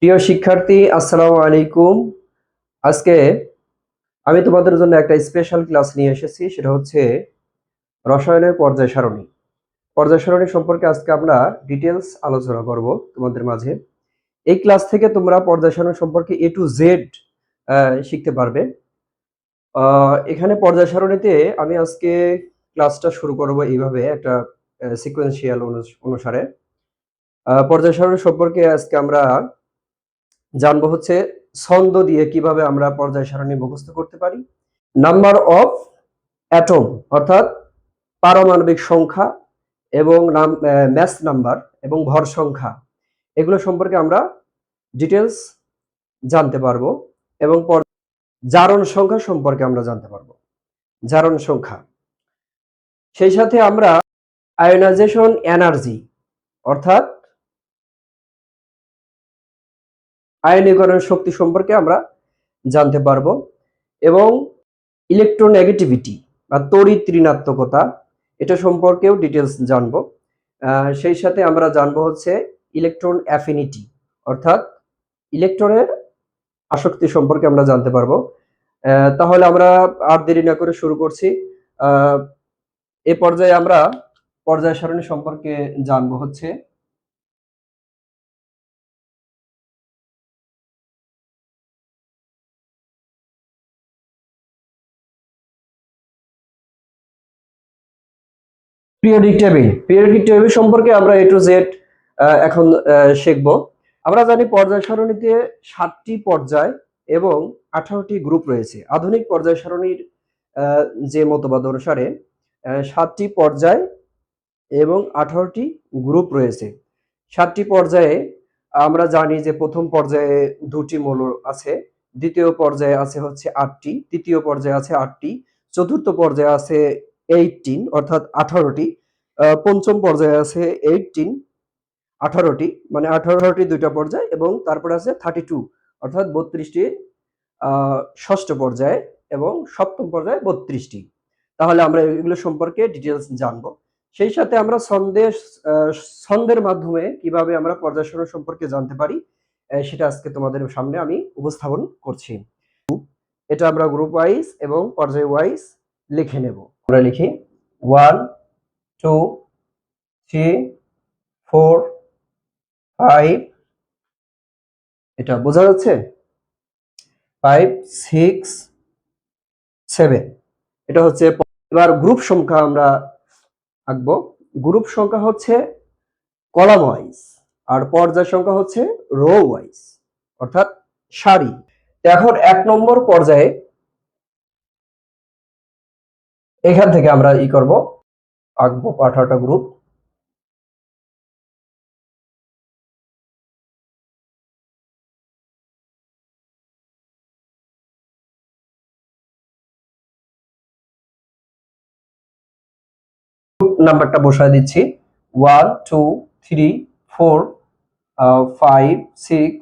প্রিয় শিক্ষার্থী, আসসালামু আলাইকুম। আজকে আমি তোমাদের জন্য একটা স্পেশাল ক্লাস নিয়ে এসেছি। সেটা হচ্ছে রসায়নের পর্যায় সারণী। পর্যায় সারণী সম্পর্কে আজকে আমরা ডিটেলস আলোচনা করব তোমাদের মাঝে। এই ক্লাস থেকে তোমরা পর্যায় সারণী সম্পর্কে এ টু জেড শিখতে পারবে। এখানে পর্যায় সারণীতে আমি আজকে ক্লাসটা শুরু করব এইভাবে একটা সিকোয়েন্সিয়াল অনুসারে। পর্যায় সারণী সম্পর্কে আজকে আমরা জানবো হচ্ছে ছন্দ দিয়ে কিভাবে আমরা পর্যায় সারণী মুখস্থ করতে পারি। নাম্বার অফ অ্যাটম অর্থাৎ পারমাণবিক সংখ্যা এবং ম্যাস নাম্বার এবং ভর সংখ্যা, এগুলো সম্পর্কে আমরা ডিটেলস জানতে পারবো। এবং জারণ সংখ্যা সম্পর্কে আমরা জানতে পারবো, জারণ সংখ্যা। সেই সাথে আমরা আয়োনাইজেশন এনার্জি অর্থাৎ আয়নীকরণ শক্তি সম্পর্কে আমরা জানতে পারবো এবং ইলেকট্রোনেগেটিভিটি বা তড়িৎ ঋণাত্মকতা, এটা সম্পর্কেও ডিটেলস জানবো। সেই সাথে আমরা জানবো হচ্ছে ইলেকট্রন অ্যাফিনিটি অর্থাৎ ইলেকট্রনের আসক্তি সম্পর্কে আমরা জানতে পারবো। তাহলে আমরা আর দেরি না করে শুরু করছি। এ পর্যায়ে আমরা পর্যায় সারণী সম্পর্কে জানবো হচ্ছে পিরিয়ডিক টেবিল। পিরিয়ডিক টেবিল সম্পর্কে আমরা এ টু জেড এখন শিখবো। আমরা জানি পর্যায় সারণীতে 7টি পর্যায় এবং 18টি গ্রুপ রয়েছে। আধুনিক পর্যায় সারণীর যে মতবাদ অনুসারে 7টি পর্যায় এবং 18টি গ্রুপ রয়েছে। 7টি পর্যায়ে আমরা জানি যে প্রথম পর্যায়ে 2টি মৌল আছে, দ্বিতীয় পর্যায়ে আছে হচ্ছে 8টি, তৃতীয় পর্যায়ে আছে 8টি, চতুর্থ পর্যায়ে আছে 18 অর্থাৎ 18টি, পঞ্চম পর্যায়ে আছে 18টি, মানে 18টি দুইটা পর্যায়, এবং তারপরে আছে 32 অর্থাৎ 32টি ষষ্ঠ পর্যায়ে, এবং সপ্তম পর্যায়ে 32টি। তাহলে আমরা এগুলো সম্পর্কে ডিটেলস জানবো। সেই সাথে আমরা ছন্দের মাধ্যমে কিভাবে আমরা পর্যায় সারণী সম্পর্কে জানতে পারি সেটা আজকে তোমাদের সামনে আমি উপস্থাপন করছি। এটা আমরা গ্রুপ ওয়াইজ এবং পর্যায় ওয়াইজ লিখে নেব। আমরা লিখি 1 2 3 4 5, এটা বোঝা যাচ্ছে, 5 6 7, এটা হচ্ছে। এবার গ্রুপ সংখ্যা আমরা আঁকবো। গ্রুপ সংখ্যা হচ্ছে কলাম ওয়াইজ, আর পর্যায় সংখ্যা হচ্ছে রো ওয়াইজ অর্থাৎ সারি। এখন 1 নম্বর পর্যায়ে এখান থেকে আমরা করব, আঁকবো 18টা গ্রুপ। গ্রুপ নাম্বারটা বসায় দিচ্ছি 1 2 3 4 5 6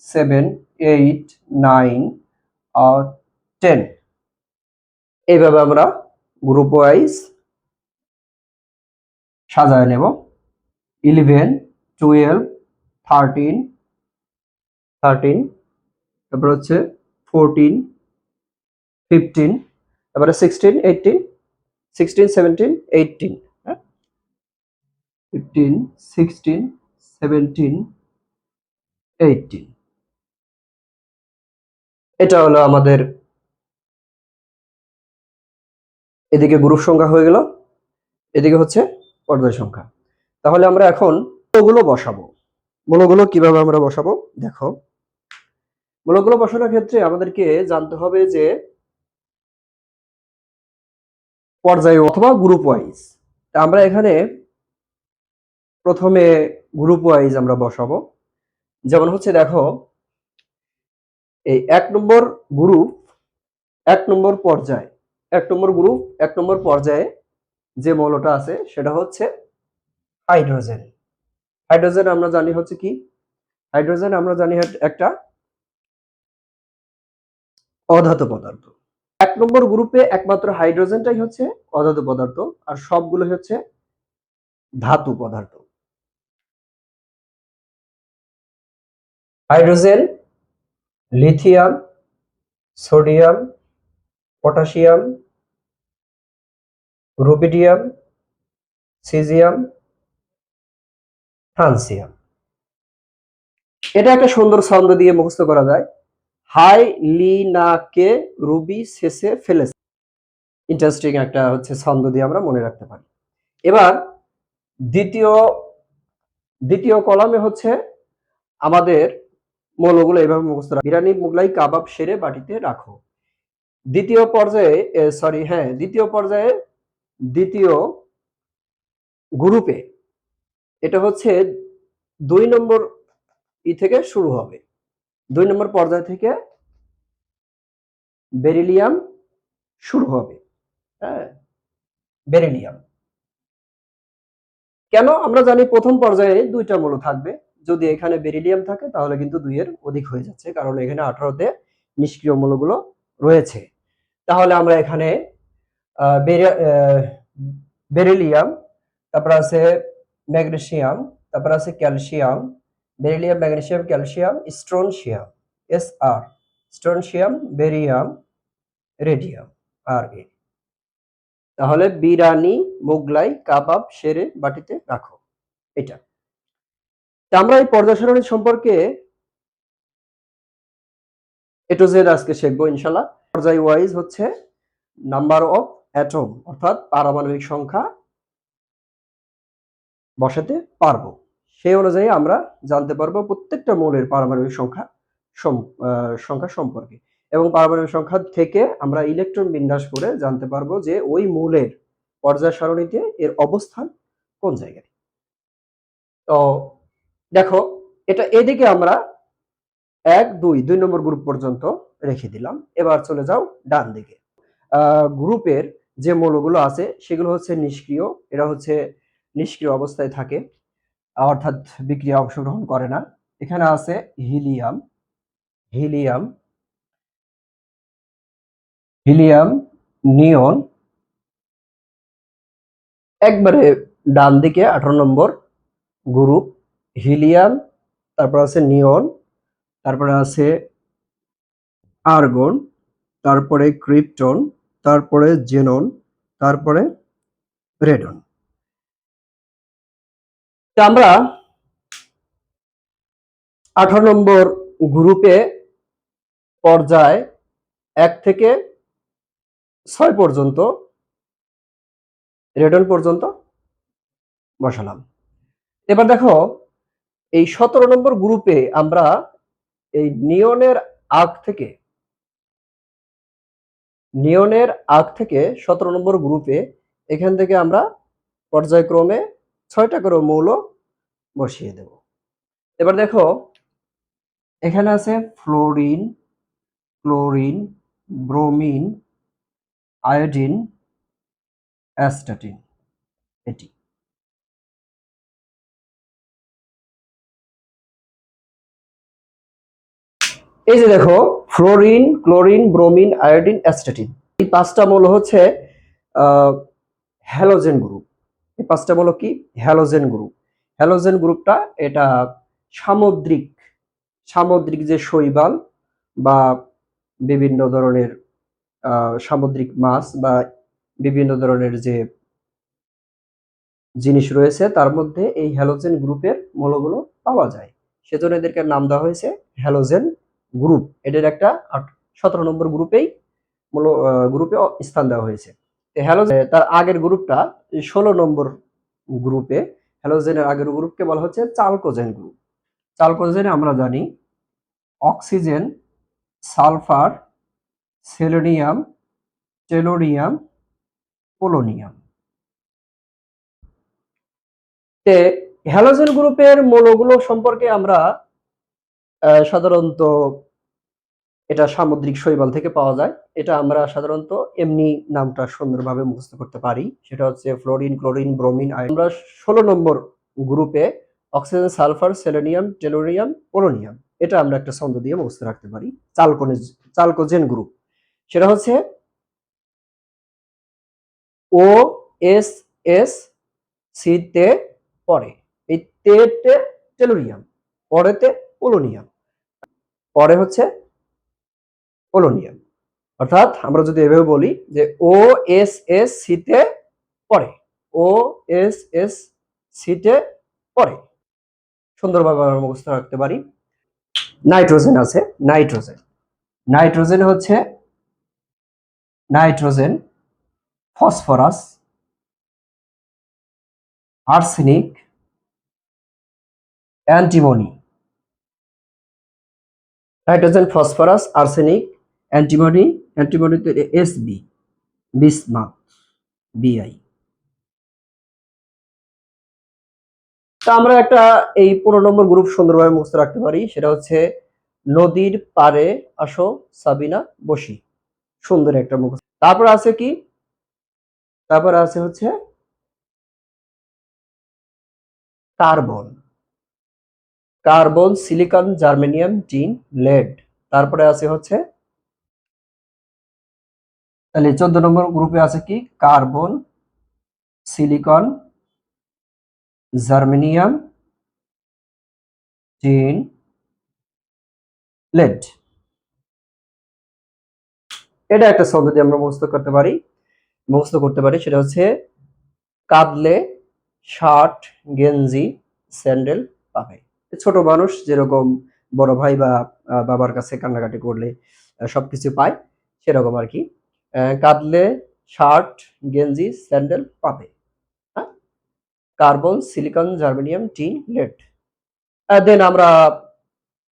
7 8 9 10। এইভাবে আমরা গ্রুপ ওয়াইজ সাজায় নেব। 11 12 13 13, তারপর হচ্ছে 14 15, তারপরে 16 18 16 17 18, হ্যাঁ, 15 16 17 18। এটা হলো আমাদের এদিকে গ্রুপ সংখ্যা হয়ে গেল, এদিকে হচ্ছে পর্যায় সংখ্যা। তাহলে আমরা এখন মূলগুলো বসাবো। মূলগুলো কিভাবে আমরা বসাবো দেখো। মূলগুলো বসানোর ক্ষেত্রে আমাদেরকে জানতে হবে যে পর্যায় অথবা গ্রুপ ওয়াইজ। আমরা এখানে প্রথমে গ্রুপ ওয়াইজ আমরা বসাবো। যেমন হচ্ছে দেখো, এই 1 নম্বর গ্রুপ, 1 নম্বর পর্যায়, 1 নম্বর গ্রুপ 1 নম্বর পর্যায়ে যে মৌলটা আছে সেটা হচ্ছে হাইড্রোজেন। হাইড্রোজেন আমরা জানি হচ্ছে কি, হাইড্রোজেন আমরা জানি একটা অধাতু পদার্থ। 1 নম্বর গ্রুপে একমাত্র হাইড্রোজেনটাই হচ্ছে অধাতু পদার্থ, আর সবগুলো হচ্ছে ধাতু পদার্থ। Hydrogen, lithium, sodium, potassium, rubidium, caesium, francium. এটা একটা সুন্দর ছন্দ দিয়ে মুখস্থ করা যায়। হাই লিনাকে রুবি শেষে ফেলেছে। ইন্টারেস্টিং একটা হচ্ছে ছন্দ দিয়ে আমরা মনে রাখতে পারি। এবার দ্বিতীয় দ্বিতীয় কলামে হচ্ছে আমাদের মৌলগুলো এভাবে মুখস্থ রাখো। বিরিয়ানি, মোগলাই, কাবাব সেরে বাটিতে রাখো। দ্বিতীয় পর্যায়ে দ্বিতীয় পর্যায়ে দ্বিতীয় গ্রুপে এটা হচ্ছে 2 নম্বর থেকে শুরু হবে। 2 নম্বর পর্যায় থেকে বেরিলিয়াম শুরু হবে। হ্যাঁ, বেরিলিয়াম। কেন? আমরা জানি প্রথম পর্যায়ে 2টা মৌল থাকবে। যদি এখানে বেরিলিয়াম থাকে তাহলে কিন্তু 2 এর অধিক হয়ে যাচ্ছে, কারণ এখানে 18 তে নিষ্ক্রিয় মৌলগুলো রয়েছে। তাহলে আমরা এখানে বেরিলিয়াম, তারপর আছে ম্যাগনেসিয়াম, তারপর আছে calcium, beryllium, magnesium, calcium, strontium, Sr, strontium, barium, radium, Ra। তাহলে বিরানি, মোগলাই, কাবাব সেরে বাটিতে রাখো। এটা আমরা এই পর্যায় সারণী সম্পর্কে A to Z আজকে শিখবো ইনশাআল্লাহ। পর্যায় ওয়াইজ হচ্ছে নাম্বার অফ অ্যাটম, অর্থাৎ পারমাণবিক সংখ্যা বসাতে পারবো। সেই অনুযায়ী আমরা জানতে পারবো প্রত্যেকটা মৌলের পারমাণবিক সংখ্যা সম্পর্কে, এবং পারমাণবিক সংখ্যা থেকে আমরা ইলেকট্রন বিন্যাস করে জানতে পারবো যে ওই মৌলের পর্যায় সারণীতে এর অবস্থান কোন জায়গায়। তো দেখো, এটা এদিকে আমরা 2 নম্বর গ্রুপ পর্যন্ত রেখে দিলাম। এবার চলে যাও ডান দিকে। গ্রুপের যে মৌলগুলো আছে সেগুলো হচ্ছে নিষ্ক্রিয়। এরা হচ্ছে নিষ্ক্রিয় অবস্থায় থাকে, অর্থাৎ বিক্রিয়া অংশগ্রহণ করে না। এখানে আছে হিলিয়াম, হিলিয়াম, হিলিয়াম, নিয়ন। একবারে ডান দিকে 18 নম্বর গ্রুপ হিলিয়াম, তারপর আছে নিয়ন, তারপরে আছে আর্গন, তারপরে ক্রিপ্টন, তারপরে জেনন, তারপরে রেডন। আমরা 18 নম্বর গ্রুপে পর্যায় 1 থেকে 6 পর্যন্ত রেডন পর্যন্ত বসালাম। এবার দেখো, এই 17 নম্বর গ্রুপে আমরা এই নিয়নের আগ থেকে 17 নম্বর গ্রুপে এখান থেকে আমরা পর্যায়ক্রমে 6টা করে মৌল বসিয়ে দেব। এবার দেখো, এখানে আছে fluorine, chlorine, bromine, iodine, astatine. এটি এই যে দেখো, fluorine, chlorine, bromine, iodine, astatine, এই 5টা মৌল হচ্ছে হ্যালোজেন গ্রুপ। এই 5টা মৌল কি? Halogen group. হ্যালোজেন গ্রুপটা এটা সামুদ্রিক যে শৈবাল বা বিভিন্ন ধরনের সামুদ্রিক মাছ বা বিভিন্ন ধরনের যে জিনিস রয়েছে তার মধ্যে এই হ্যালোজেন গ্রুপের মৌলগুলো পাওয়া যায়। সেজন্য এদেরকে নাম দেওয়া হয়েছে হ্যালোজেন গ্রুপ। এদের একটা 17 নম্বর গ্রুপে স্থান দেওয়া হয়েছে। হ্যালোজেন তার আগের গ্রুপটা 16 নম্বর গ্রুপে। হ্যালোজেনের আগের গ্রুপকে বলা হচ্ছে চালকোজেন গ্রুপ। চালকোজেনে আমরা জানি oxygen, sulphur, selenium, tellurium, polonium. Halogen গ্রুপের মৌলগুলো সম্পর্কে আমরা সাধারণত এটা সামুদ্রিক শৈবাল থেকে পাওয়া যায়। এটা আমরা সাধারণত এমনি নামটা সুন্দরভাবে মুখস্থ করতে পারি। সেটা হচ্ছে ফ্লোরিন, ক্লোরিন, ব্রোমিন, আয়োডিন। আমরা 16 নম্বর গ্রুপে oxygen, sulphur, selenium, tellurium, polonium, এটা আমরা একটা ছন্দ দিয়ে মুখস্থ রাখতে পারি। চালকোজেন গ্রুপ সেটা হচ্ছে OSS সি তে পরে, এই তে টেলোরিয়াম, পরেতে পোলোনিয়াম। পরে হচ্ছে পোলোনিয়াম। অর্থাৎ আমরা যদি এভাবে বলি যে ও এস এস সিতে পড়ে, ও এস এস সিতে পড়ে, সুন্দরভাবে আমরা মুখস্থ রাখতে পারি। নাইট্রোজেন আছে, নাইট্রোজেন, নাইট্রোজেন হচ্ছে nitrogen, phosphorus, arsenic, antimony. Nitrogen, phosphorus, arsenic, antimony, অ্যান্টিমনিতে এস বি, বিসমাথ, বিআই। তা আমরা একটা এই 15 নম্বর গ্রুপ সুন্দরভাবে মুখস্থ রাখতে পারি, সেটা হচ্ছে নদীর পারে আসো সাবিনা বসি। সুন্দর একটা মুখস্থ। তারপর আছে কি, তারপর আছে হচ্ছে carbon, carbon, silicon, germanium, tin, lead. তারপরে আছে হচ্ছে, তাহলে 14 নম্বর গ্রুপে আছে কি, carbon, silicon, germanium, tin, lead. এটা একটা শব্দ দিয়ে আমরা মুখস্থ করতে পারি, সেটা হচ্ছে কাঁদলে শার্ট, গেঞ্জি, স্যান্ডেল পাবে। ছোট মানুষ যেরকম বড় ভাই বা বাবার কাছে কান্নাকাটি করলে সবকিছু পায়, সেরকম আর কি। কাঁদলে শার্ট, গেঞ্জি, স্যান্ডেল পাবে। হ্যাঁ, carbon, silicon, germanium, tin, lead. Then আমরা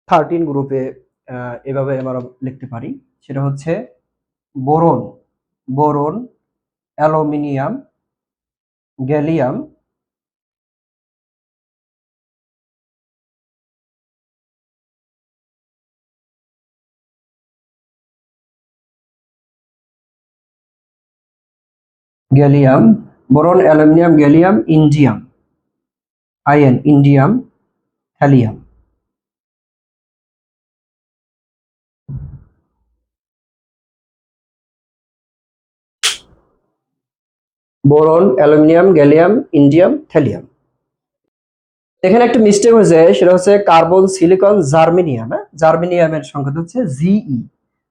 13 গ্রুপে এভাবে আমরা লিখতে পারি, সেটা হচ্ছে boron, boron, aluminium, gallium, gallium, boron, aluminium, gallium, indium, ion, indium, thallium. Boron, aluminium, gallium, indium, thallium. এখানে একটা মিস্টেক হয়েছে, সেটা হচ্ছে কার্বন, সিলিকন, জার্মেনিয়াম। হ্যাঁ, জার্মেনিয়ামের সংখ্যা হচ্ছে জিই,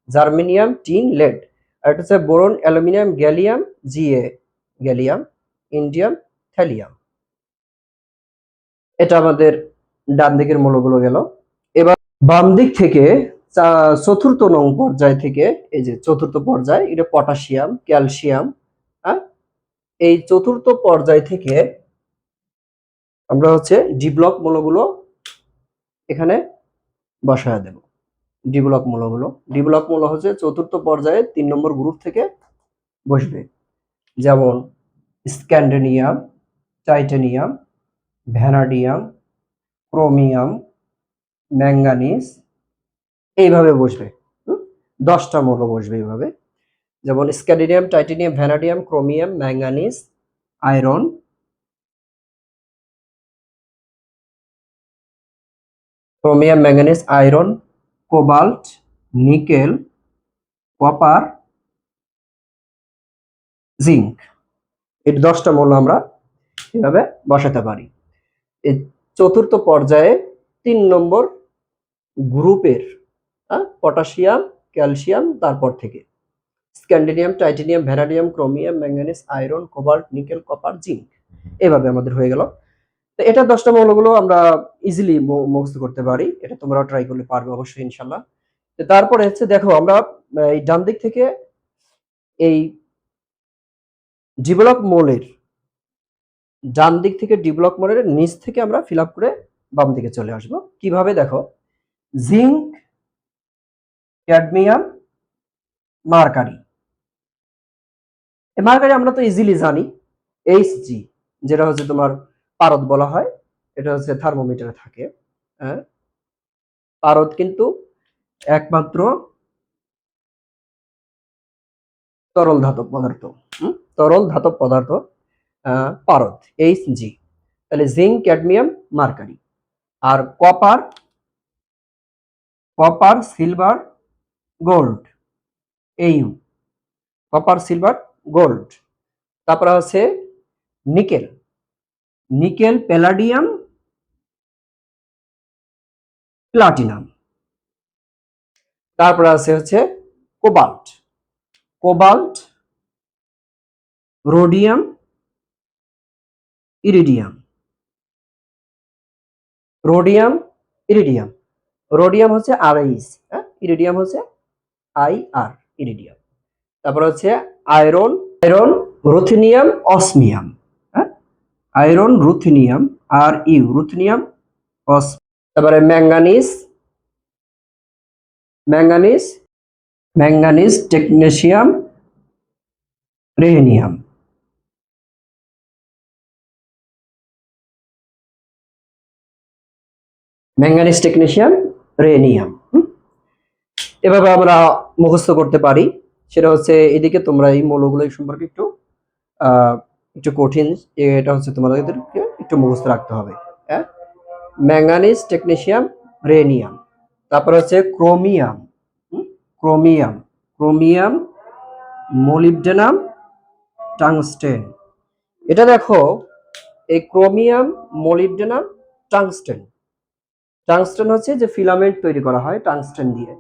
জার্মেনিয়াম, টিন, লেড। আর এটা হচ্ছে boron, aluminium, gallium, GA, gallium, indium, thallium. এটা আমাদের ডান দিকের মৌলগুলো গেল। এবার বাম দিক থেকে চতুর্থ নং পর্যায় থেকে, এই যে চতুর্থ পর্যায়, এটা পটাশিয়াম, ক্যালসিয়াম। হ্যাঁ, এই চতুর্থ পর্যায় থেকে আমরা হচ্ছে ডি ব্লক মৌলগুলো এখানে বসায় দেব। ডি ব্লক মৌলগুলো, ডি ব্লক মৌল হচ্ছে চতুর্থ পর্যায়ে 3 নম্বর গ্রুপ থেকে বসবে। যেমন scandium, titanium, vanadium, chromium, manganese, এইভাবে বসবে। 10টা মৌল বসবে এইভাবে। যেমন scandium, titanium, vanadium, chromium, manganese, iron, chromium, manganese, iron, cobalt, nickel, copper, zinc. এই 10টা মৌল আমরা এভাবে বসাতে পারি। এই চতুর্থ পর্যায়ে 3 নম্বর গ্রুপের পটাশিয়াম, ক্যালসিয়াম, তারপর থেকে scandium, titanium, vanadium, chromium, manganese, iron, cobalt, nickel, copper, zinc. এভাবে আমাদের হয়ে গেল। তো এটা 10টা মৌলগুলো আমরা ইজিলি মুখস্থ করতে পারি। এটা তোমরা ট্রাই করলে পারবে অবশ্যই ইনশাল্লাহ। তারপরে হচ্ছে দেখো, আমরা এই ডান দিক থেকে এই ডি ব্লক মৌলের ডান দিক থেকে ডি ব্লক মৌলের নিচ থেকে আমরা ফিল আপ করে বাম দিকে চলে আসব। কিভাবে দেখো, জিঙ্ক, ক্যাডমিয়াম, মার্কারি। মার্কারি আমরা তো ইজিলি জানি, এইচজি, যেটা হচ্ছে তোমার পারদ বলা হয়। এটা হচ্ছে থার্মোমিটারে থাকে। হ্যাঁ, পারদ কিন্তু একমাত্র তরল ধাতব পদার্থ। তরল ধাতব পদার্থ পারদ, এইচজি। তাহলে জিঙ্ক, ক্যাডমিয়াম, মার্কারি। আর copper, copper, silver, gold, AU, copper, silver, gold. তারপরে আছে নিকেল, নিকেল, প্যালাডিয়াম, প্লাটিনাম। তারপরে আছে হচ্ছে cobalt, cobalt, rhodium, iridium, rhodium, iridium. Rhodium হচ্ছে RIS, হ্যাঁ, ইরিডিয়াম হচ্ছে IR, ইরিডিয়াম। তারপর হচ্ছে আয়রন, আয়রন, রুথেনিয়াম, অসমিয়াম, হ্যাঁ, আয়রন, রুথেনিয়াম, রুথেনিয়াম, তারপরে manganese, manganese, manganese, technetium, rhenium. Manganese, technetium, rhenium. এভাবে আমরা মুখস্থ করতে পারি। সেটা হচ্ছে এদিকে তোমরা এই মৌলগুলো সম্পর্কে একটু কঠিন, এটা হচ্ছে তোমাদেরকে একটু মুখস্থ রাখতে হবে। হ্যাঁ, ম্যাঙ্গানিজ, টেকনেশিয়াম, রেহেনিয়াম। তারপর হচ্ছে chromium, chromium, chromium, molybdenum, tungsten. এটা দেখো, এই ক্রোমিয়াম, মোলিবডেনাম, টাংস্টেন। টাংস্টেন হচ্ছে যে ফিলামেন্ট তৈরি করা হয় টাংস্টেন দিয়ে।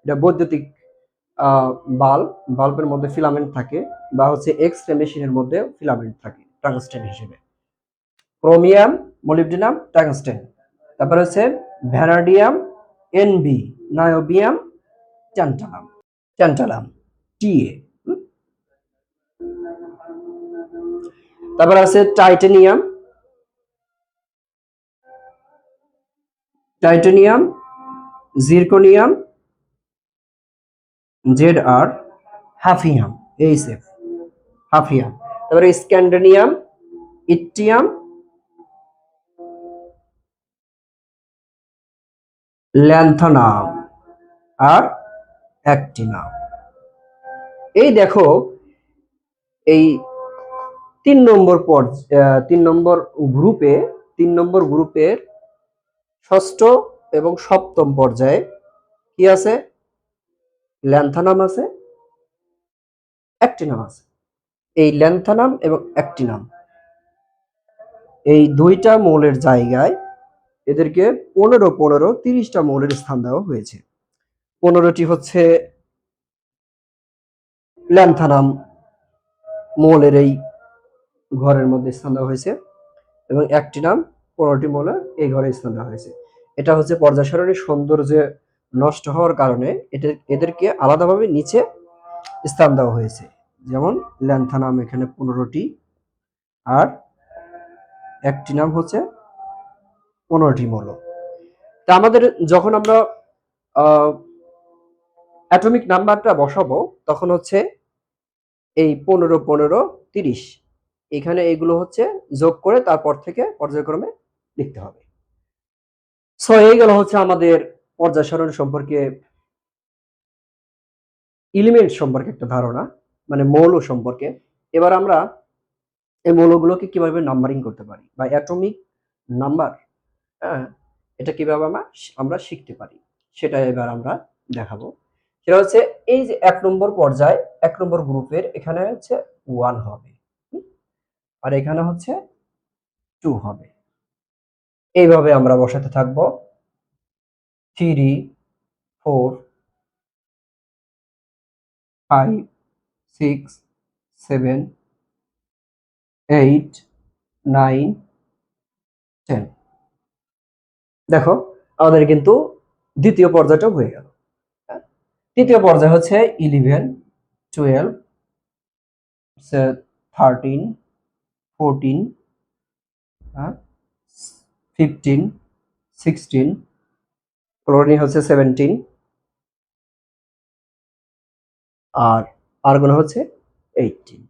এটা বৈদ্যুতিক বাল্ব, বাল্বের মধ্যে ফিলামেন্ট থাকে, বা হচ্ছে এক্স-রে মেশিনের মধ্যে ফিলামেন্ট থাকে টাংস্টেন হিসেবে। Chromium, molybdenum, tungsten. তারপর হচ্ছে vanadium, NB, niobium, tantalum, tantalum, TA। তারপর আছে titanium, titanium, zirconium, ZR, hafnium, HF, hafnium. তারপরে স্ক্যান্ডেনিয়াম, ইট্টিয়াম, ল্যান্থানাম, আর অ্যাক্টিনাম। এই দেখো, এই 3 নম্বর গ্রুপের ষষ্ঠ এবং সপ্তম পর্যায়ে কি আছে? ল্যান্থানাম আছে, অ্যাক্টিনাম আছে। এই ল্যান্থানাম এবং অ্যাক্টিনাম, এই দুইটা মৌলের জায়গায় এদেরকে 15-15-30টা মৌলের স্থান দেওয়া হয়েছে। 15টি হচ্ছে ল্যান্থানাম মৌলের এই ঘরের মধ্যে স্থান দেওয়া হয়েছে, এবং অ্যাক্টিনাম 15টি মৌলের এই ঘরে স্থান দেওয়া হয়েছে। এটা হচ্ছে পর্যায় সারণীর সৌন্দর্য নষ্ট হওয়ার কারণে এদেরকে আলাদাভাবে নিচে স্থান দেওয়া হয়েছে। যেমন ল্যান্থানাম এখানে 15টি, আর অ্যাক্টিনাম হচ্ছে 15টি মৌল। তা আমাদের যখন আমরা অ্যাটমিক নাম্বারটা বসাবো, তখন হচ্ছে এই 15-15-30, এখানে এগুলো হচ্ছে যোগ করে তারপর থেকে পর্যায়ক্রমে লিখতে হবে। সো এই গেল হচ্ছে আমাদের পর্যায় সারণী সম্পর্কে, এলিমেন্ট সম্পর্কে একটা ধারণা, মানে মৌল সম্পর্কে। এবার আমরা এই মৌলগুলোকে কিভাবে নাম্বারিং করতে পারি, বা অ্যাটমিক নাম্বার, হ্যাঁ, এটা কিভাবে আমরা শিখতে পারি, সেটা এবার আমরা দেখাবো। সেটা হচ্ছে এই যে 1 নম্বর পর্যায়, 1 নম্বর গ্রুপের এখানে হচ্ছে 1 হবে, আর এখানে হচ্ছে 2 হবে। এইভাবে আমরা বসাতে থাকবো 3, 4, 5, 6, 7, 8, 9, 10। দেখো, আমাদের কিন্তু দ্বিতীয় পর্যায়টা হয়ে গেল। তৃতীয় পর্যায় হচ্ছে 11, 12, 13, 14, 15, 16, ক্লোরিন হচ্ছে 17, আর আর্গন হচ্ছে 18।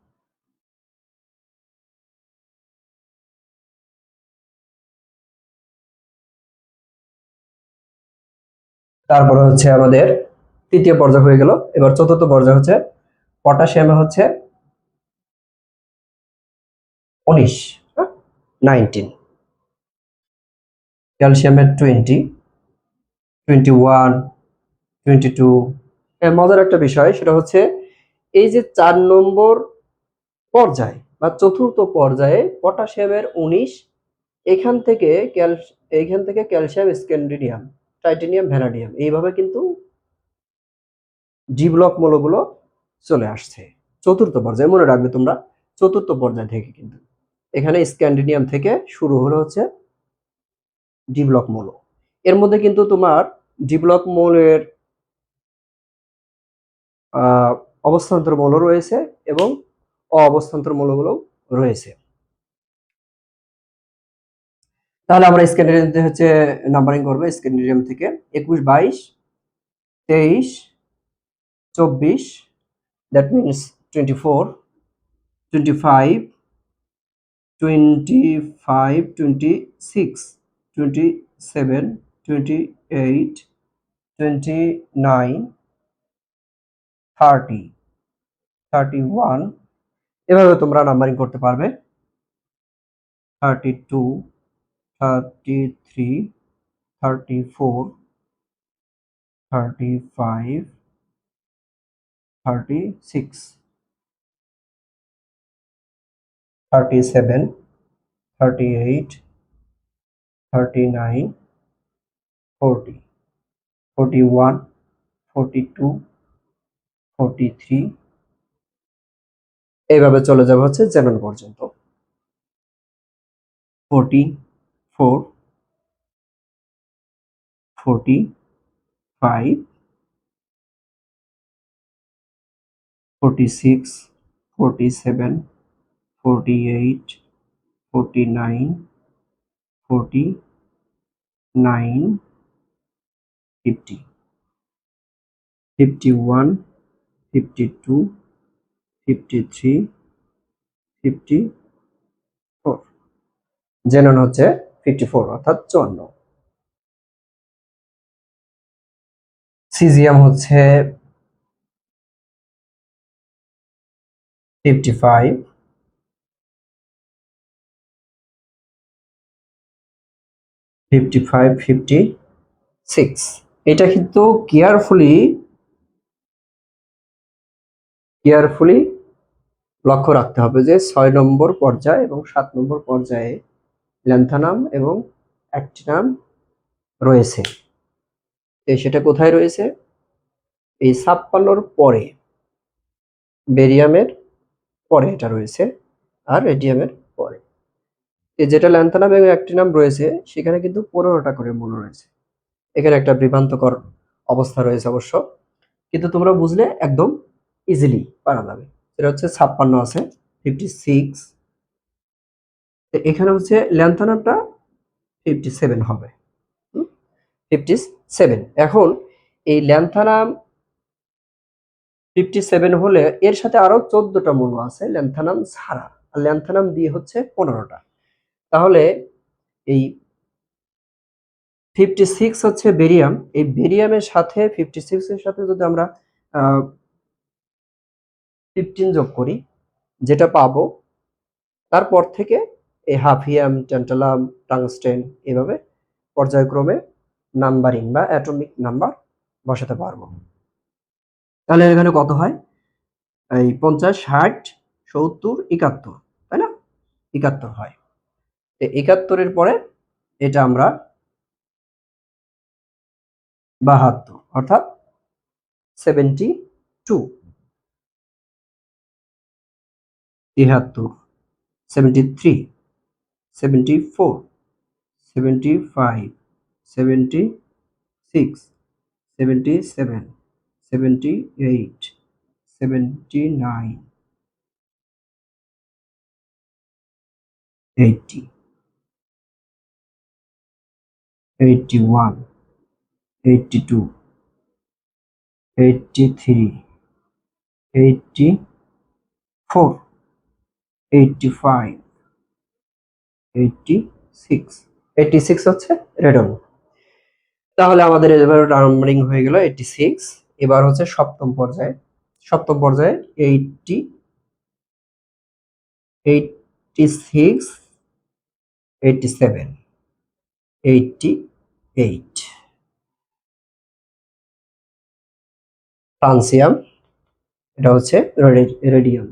তারপরে হচ্ছে আমাদের তৃতীয় পর্যায় হয়ে গেল। এবার চতুর্থ পর্যায় হচ্ছে পটাশিয়ামে হচ্ছে 19, 19, ক্যালসিয়ামের 20, 21, 22। মজার একটা বিষয়, সেটা হচ্ছে এই যে 4 নম্বর পর্যায় বা চতুর্থ পর্যায়ে পটাশিয়ামের 19, এখান থেকে ক্যালসিয়াম, স্ক্যান্ডিনিয়াম, টাইটানিয়াম, ভ্যানাডিয়াম, এইভাবে কিন্তু ডি ব্লক মৌলগুলো চলে আসছে চতুর্থ পর্যায়ে। মনে রাখবে তোমরা, চতুর্থ পর্যায় থেকে কিন্তু এখানে স্ক্যান্ডিনিয়াম থেকে শুরু হলো হচ্ছে ডি ব্লক মৌল। এর মধ্যে কিন্তু তোমার ডি ব্লক মৌলের অবস্থান্তর মৌল রয়েছে এবং অবস্থান্তর মৌলগুলো রয়েছে। তাহলে আমরা স্ক্যান্ডিনিয়াম হচ্ছে নাম্বারিং করবো। স্ক্যান্ডিনিয়াম থেকে 21, 22, 23, 24, দ্যাট মিনস 24, 25, 25, 26, 27, 28, 29, 30, 31, এভাবে তোমরা নাম্বারিং করতে পারবে। 32, 33, 34, 35, 36, 37, 38, 39, 40, 41, 42, 43, এইভাবে চলে যাবে হচ্ছে জেনন পর্যন্ত। 44, 45, 46, 47, 48, 49, 49, 50, 51, 52, 53, 54, জেনন হচ্ছে 54 অর্থাৎ 54। সিজিয়াম হচ্ছে 55, 55, 56। এটা কিন্তু কেয়ারফুলি লক্ষ্য রাখতে হবে যে 6 নম্বর পর্যায় এবং 7 নম্বর পর্যায়ে ল্যান্থানাম এবং অ্যাক্টিনাম রয়েছে। সেটা কোথায় রয়েছে? এই 56-র পরে, বেরিয়ামের পরে এটা রয়েছে, আর রেডিয়ামের পরে। যেটা ল্যান্থানাম এবং অ্যাক্টিনাম রয়েছে সেখানে কিন্তু 15টা করে মৌল রয়েছে। এখানে একটা বিভ্রান্তকর অবস্থা রয়েছে অবশ্য, কিন্তু তোমরা বুঝলে একদম ইজিলি পারা যাবে। এটা হচ্ছে 56 আছে, 56, এখানে হচ্ছে ল্যান্থানামটা 57 হবে, 57। এখন এই ল্যান্থানাম 57 হলে এর সাথে আরো 14টা মৌল আছে ল্যান্থানাম ছাড়া, আর ল্যান্থানাম দিয়ে হচ্ছে 15টা। তাহলে এই 56 হচ্ছে বেরিয়াম। এই বেরিয়ামের সাথে 56 এর সাথে যদি আমরা 15 যোগ করি, যেটা পাবো, তারপর থেকে এই হাফিয়াম, ট্যান্টালাম, টাংস্টেন এভাবে পর্যায়ক্রমে নাম্বারিং বা অ্যাটমিক নাম্বার বসাতে পারবো। তাহলে এখানে কত হয়? এই 50, 60, 70, 71, তাই না? 71 হয়। 71-এর পরে এটা আমরা 72 অর্থাৎ 72, 73, 73, 74, 75, 76, 77, 78, 79, 80, 81, 82, 83, 84, 85, 86, 86 হচ্ছে রেডন। তাহলে আমাদের এবার নাম্বারিং হয়ে গেল 86। এবার হচ্ছে সপ্তম পর্যায়ে। সপ্তম পর্যায়ে 80, 86, 87, 88, ফ্রান্সিয়াম, এটা হচ্ছে রেডিয়াম।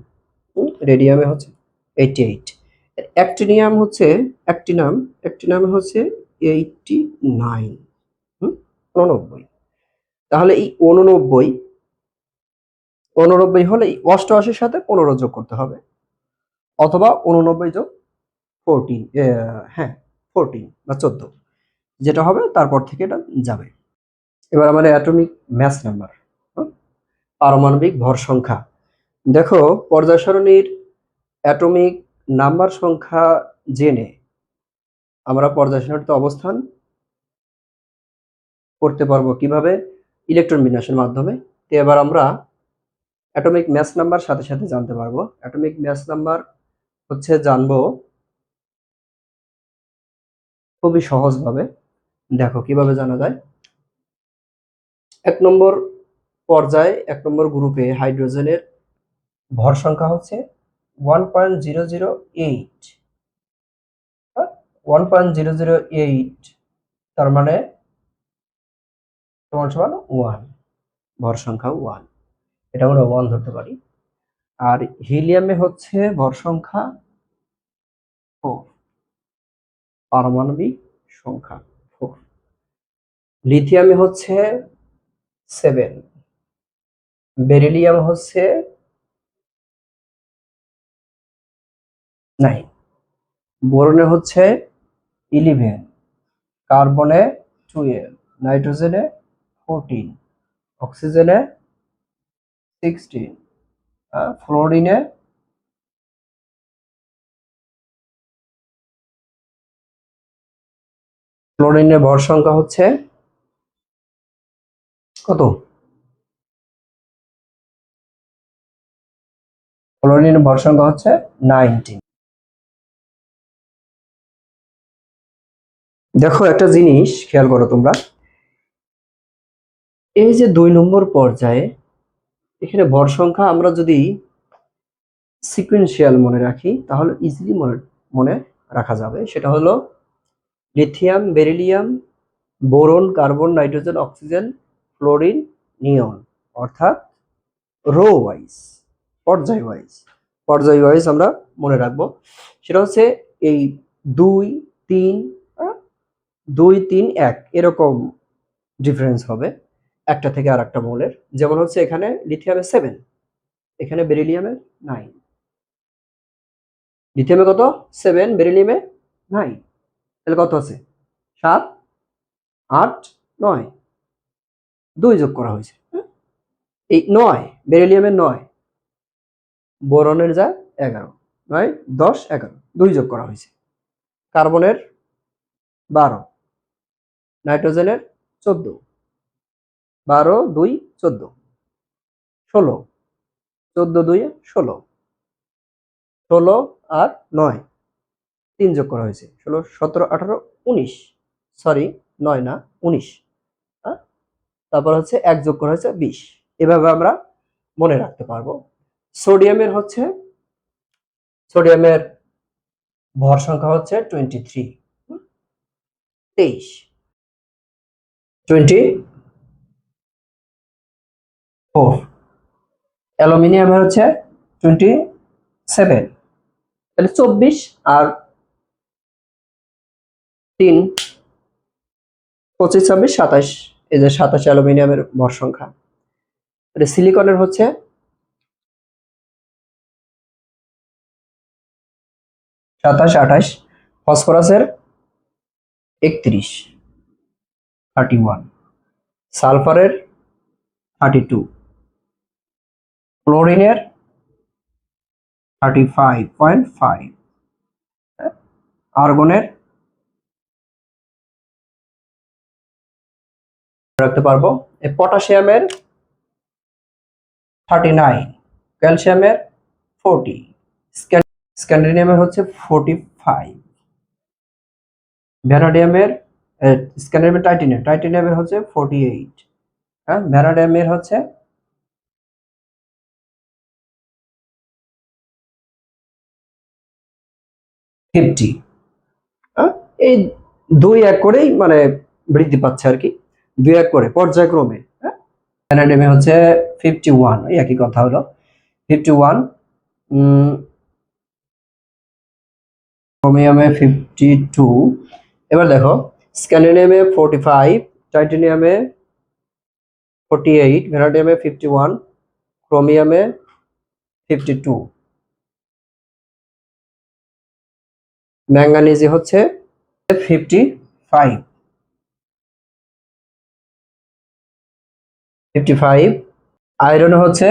রেডিয়ামে হচ্ছে 88। অ্যাক্টিনিয়াম হচ্ছে অ্যাক্টিনামে হচ্ছে 89, 89। তাহলে এই 89 89 হলে 88 সাথে 15 যোগ করতে হবে, অথবা 89 যোগ 14, হ্যাঁ 14 বা 14 যেটা হবে তারপর থেকে এটা যাবে। এবার আমাদের অ্যাটমিক মাস নাম্বার, পারমাণবিক ভর সংখ্যা। দেখো পর্যায় সারণীর অ্যাটমিক নাম্বার সংখ্যা জেনে আমরা পর্যায় সারণীতে অবস্থান করতে পারবো কিভাবে? ইলেকট্রন বিন্যাসের মাধ্যমে। তো এবার আমরা অ্যাটমিক মাস নাম্বার সাথে সাথে জানতে পারবো। অ্যাটমিক মাস নাম্বার হচ্ছে জানবো খুবই সহজভাবে। দেখো কিভাবে জানা যায়। 1 নম্বর পর্যায়ে 1 নম্বর গ্রুপে হাইড্রোজেনের ভর সংখ্যা হচ্ছে 1.008, 1.008, তার মানে সমান 1, ভর সংখ্যা 1, এটা আমরা 1 ধরতে পারি। আর হিলিয়ামে হচ্ছে ভর সংখ্যা 4, পারমাণবিক সংখ্যা 4। লিথিয়ামে হচ্ছে 7, বেরিলিয়াম হচ্ছে 9, বোরনে হচ্ছে 11, কার্বনে 12, নাইট্রোজেনে 14, অক্সিজেনে 16, ফ্লোরিনে ভর সংখ্যা হচ্ছে কত? ফ্লোরিনের ভর সংখ্যা হচ্ছে 19। দেখো একটা জিনিস খেয়াল করো তোমরা, এই যে 2 নম্বর পর্যায়ে এখানে ভর সংখ্যা আমরা যদি সিকোয়েন্সিয়াল মনে রাখি তাহলে ইজিলি মনে রাখা যাবে। সেটা হলো lithium, beryllium, boron, carbon, nitrogen, oxygen, fluorine, neon, অর্থাৎ রো ওয়াইজ, পর্যায় ওয়াইজ আমরা মনে রাখবো। সেটা হচ্ছে এই 2 3 2 3 1 এরকম ডিফারেন্স হবে একটা থেকে আর একটা মৌলের। যেমন হচ্ছে এখানে লিথিয়ামে 7, এখানে বেরিলিয়ামে 9। লিথিয়ামে কত? 7, বেরিলিয়ামে 9, তাহলে কত আছে? 7 8 9, 2 যোগ করা হয়েছে। এই 9 বেরিলিয়ামের 9, বোরনের যা 11, 9 10 11, 2 যোগ করা হয়েছে। কার্বনের 12, নাইট্রোজেনের 14, 12 2 14, 16, 14 2 16, 16 আর 9 3 যোগ করা হয়েছে। 16 17 18 19, সরি 9 না 19, তারপর হচ্ছে 1 যোগ করা হয়েছে 20। এভাবে আমরা মনে রাখতে পারবো। সোডিয়ামের ভর সংখ্যা হচ্ছে 23, 24। অ্যালুমিনিয়ামের হচ্ছে 27, তাহলে 24 আর 3 25 26 27, এই যে 27 অ্যালুমিনিয়ামের ভর সংখ্যা। সিলিকনের হচ্ছে 27 28, ফসফরাসের 31 31, সালফারের 32, ক্লোরিনের 35.5, আর্গনের রাখতে পারবো। পটাশিয়ামের 39, ক্যালসিয়ামের 40, স্ক্যান্ডিনিয়ামের হচ্ছে 45, ভ্যানাডিয়ামের টাইটেনিয়ামের হচ্ছে 48, হ্যাঁ ভ্যানাডিয়ামের হচ্ছে 50। এই 2-1 করেই মানে বৃদ্ধি পাচ্ছে আর কি, 2-1 করে পর্যায়ক্রমে। ভ্যানাডিয়ামে হচ্ছে 51, একই কথা হলো 51, ক্রোমিয়ামে 52। এবার দেখো স্ক্যান্ডিনিয়ামে 45, টাইটেনিয়ামে 48, ভ্যানাডিয়ামে 51, ক্রোমিয়ামে 52, ম্যাঙ্গানিজে হচ্ছে 55, আয়রনে হচ্ছে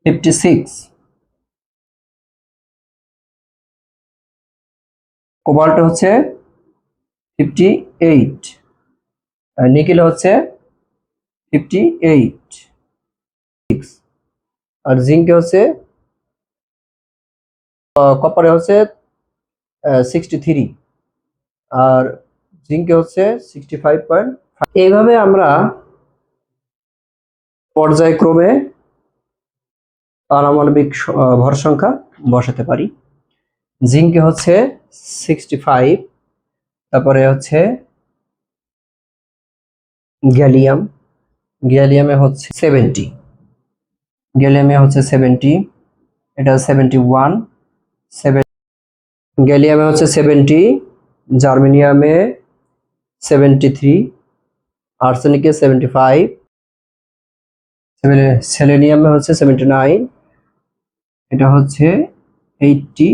56, কোবাল্টে হচ্ছে 58, নিকেলে হচ্ছে 58, আর জিঙ্কে হচ্ছে কপারে হচ্ছে 63, আর জিঙ্কে হচ্ছে 65.5। এইভাবে আমরা পর্যায়ক্রমে পারমাণবিক ভর সংখ্যা বসাতে পারি। জিঙ্কে হচ্ছে 65, তারপরে হচ্ছে গ্যালিয়ামে হচ্ছে 70, গ্যালিয়ামে হচ্ছে 70, এটা 71, গ্যালিয়ামে হচ্ছে 70, জার্মেনিয়ামে 73, আর্সেনিকে 75, সেলেনিয়ামে হচ্ছে 79, এটা হচ্ছে 80,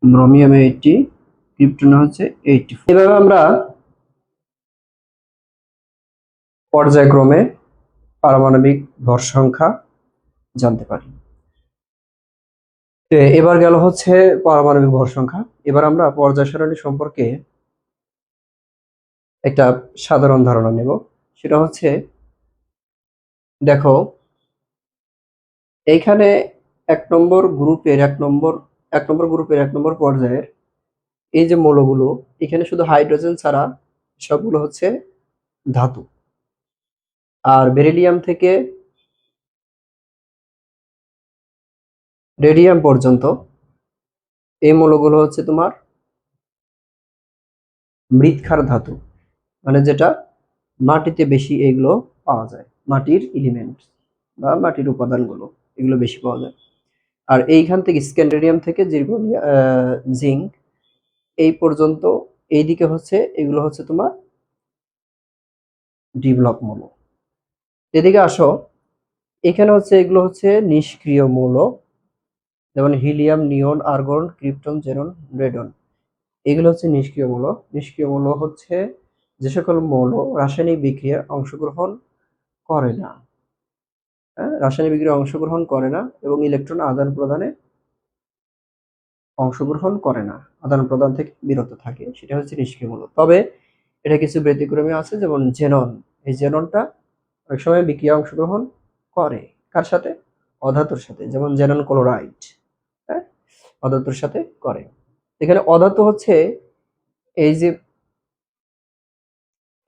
ব্রোমিয়ামে 80, ক্রিপ্টনে হচ্ছে 84। এভাবে আমরা পর্যায়ক্রমে পারমাণবিক ভর সংখ্যা জানতে পারি। এবার গেল হচ্ছে পারমাণবিক ভর সংখ্যা। এবার আমরা পর্যায় সারণী সম্পর্কে একটা সাধারণ ধারণা নেব। সেটা হচ্ছে, দেখো এইখানে এক নম্বর গ্রুপের এক নম্বর পর্যায়ের এই যে মৌলগুলো, এখানে শুধু হাইড্রোজেন ছাড়া সবগুলো হচ্ছে ধাতু। আর বেরিলিয়াম থেকে রেডিয়াম পর্যন্ত এই মৌলগুলো হচ্ছে তোমার মৃৎক্ষার ধাতু, মানে যেটা মাটিতে বেশি এগুলো পাওয়া যায়, মাটির এলিমেন্ট বা মাটির উপাদানগুলো এগুলো বেশি পাওয়া যায়। আর এইখান থেকে স্ক্যান্ডেরিয়াম থেকে জিঙ্ক এই পর্যন্ত এইদিকে হচ্ছে এগুলো হচ্ছে তোমার ডেভেলপ মৌল। এদিকে আসো, এখানে হচ্ছে এগুলো হচ্ছে নিষ্ক্রিয় মৌল, যেমন হিলিয়াম, নিয়ন, আর্গন, ক্রিপ্টন, জেনন, রেডন, এগুলো হচ্ছে নিষ্ক্রিয় মৌল। নিষ্ক্রিয় মৌল হচ্ছে যে সকল মৌল রাসায়নিক বিক্রিয়ায় অংশগ্রহণ করে না, রাসায়নিক বিক্রিয়ায় অংশগ্রহণ করে না এবং ইলেকট্রন আদান প্রদানে অংশগ্রহণ করে না, আদান প্রদান থেকে বিরত থাকে, সেটা হচ্ছে নিষ্ক্রিয় মৌল। তবে এটা কিছু ব্যতিক্রমী আছে, যেমন জেনন। এই জেননটা অনেক সময় বিক্রিয়া অংশগ্রহণ করে, কার সাথে? অধাতুর সাথে, যেমন জেনন ক্লোরাইড, হ্যাঁ, অধাতুর সাথে করে। এখানে অধাতু হচ্ছে এই যে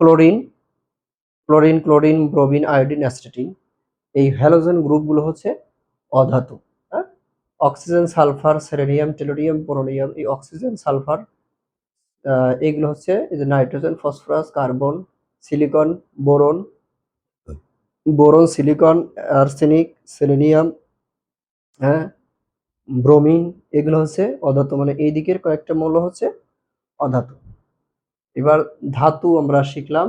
chlorine, chlorine, bromine, iodine, astatine, এই হ্যালোজেন গ্রুপগুলো হচ্ছে অধাতু। হ্যাঁ, oxygen, sulphur, selenium, tellurium, polonium, এই অক্সিজেন, সালফার এগুলো হচ্ছে এই যে nitrogen, phosphorus, carbon, silicon, boron, silicon, arsenic, selenium, হ্যাঁ, ব্রোমিন, এগুলো হচ্ছে অধাতু, মানে এই দিকের কয়েকটা মৌল হচ্ছে অধাতু। এবার ধাতু আমরা শিখলাম,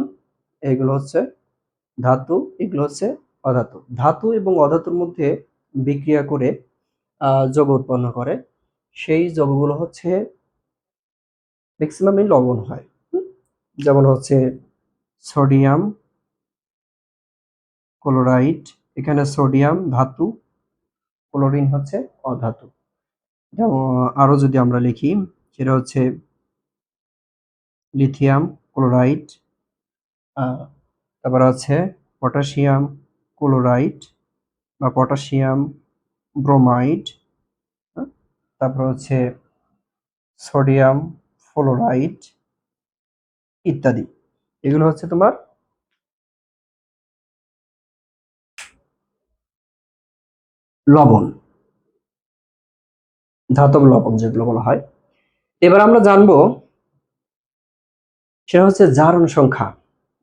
এগুলো হচ্ছে ধাতু, এগুলো হচ্ছে অধাতু। ধাতু এবং অধাতুর মধ্যে বিক্রিয়া করে যৌগ উৎপন্ন করে, সেই যৌগগুলো হচ্ছে ম্যাক্সিমামই লবণ হয়। যেমন হচ্ছে সোডিয়াম ক্লোরাইড, এখানে সোডিয়াম ধাতু, ক্লোরিন হচ্ছে অধাতু। যেমন আরো যদি আমরা লিখি, সেটা হচ্ছে লিথিয়াম ক্লোরাইড, তারপর আছে পটাশিয়াম ক্লোরাইড বা পটাশিয়াম ব্রোমাইড, তারপর হচ্ছে সোডিয়াম ফ্লোরাইড ইত্যাদি। এগুলো হচ্ছে তোমার লবণ, ধাতব লবণ যেগুলো বলা হয়। এবার আমরা জানবো সেটা হচ্ছে জারণ সংখ্যা।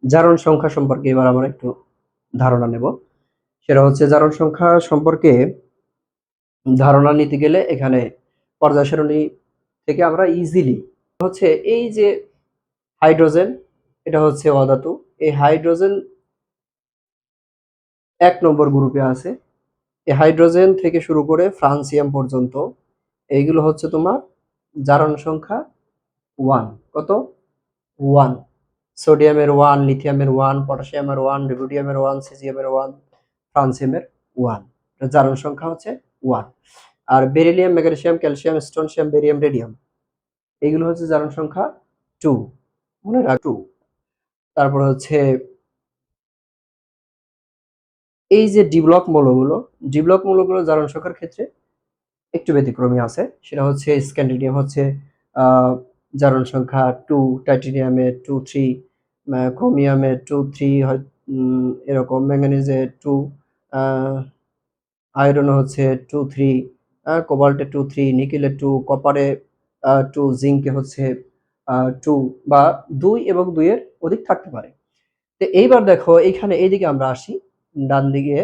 জারণ সংখ্যা সম্পর্কে এবার আমরা একটু ধারণা নেব। সেটা হচ্ছে জারণ সংখ্যা সম্পর্কে ধারণা নিতে গেলে এখানে পর্যায় সারণী থেকে আমরা ইজিলি হচ্ছে এই যে হাইড্রোজেন, এটা হচ্ছে অধাতু, এই হাইড্রোজেন 1 নম্বর গ্রুপে আছে। এই হাইড্রোজেন থেকে শুরু করে ফ্রান্সিয়াম পর্যন্ত এইগুলো হচ্ছে তোমার জারণ সংখ্যা 1। কত? 1। সোডিয়ামের 1, লিথিয়ামের 1, পটাশিয়ামের 1, রুবিডিয়ামের 1, সিজিয়ামের 1, ফ্রান্সিয়ামের 1। জারণ সংখ্যা হচ্ছে 1। আর beryllium, magnesium, calcium, strontium, barium, radium এগুলো হচ্ছে জারণ সংখ্যা 2। মনে রাখ 2। তারপর হচ্ছে এই যে ডি ব্লক মৌলগুলো জারণ সংখ্যার ক্ষেত্রে একটু ব্যতিক্রমী আছে। সেটা হচ্ছে স্ক্যান্ডিনিয়াম হচ্ছে জারণ সংখ্যা 2, টাইটেনিয়ামে 2, 3, ক্রোমিয়ামে 2, 3 হয়, এরকম ম্যাঙ্গানিজে 2, আয়রনে হচ্ছে 2, 3, কোবাল্টে 2, 3, নিকেলে 2, কপারে 2, জিঙ্কে হচ্ছে 2 বা 2 এবং 2 এর অধিক থাকতে পারে। তো এইবার দেখো এইখানে এইদিকে আমরা আসি। ডান দিকে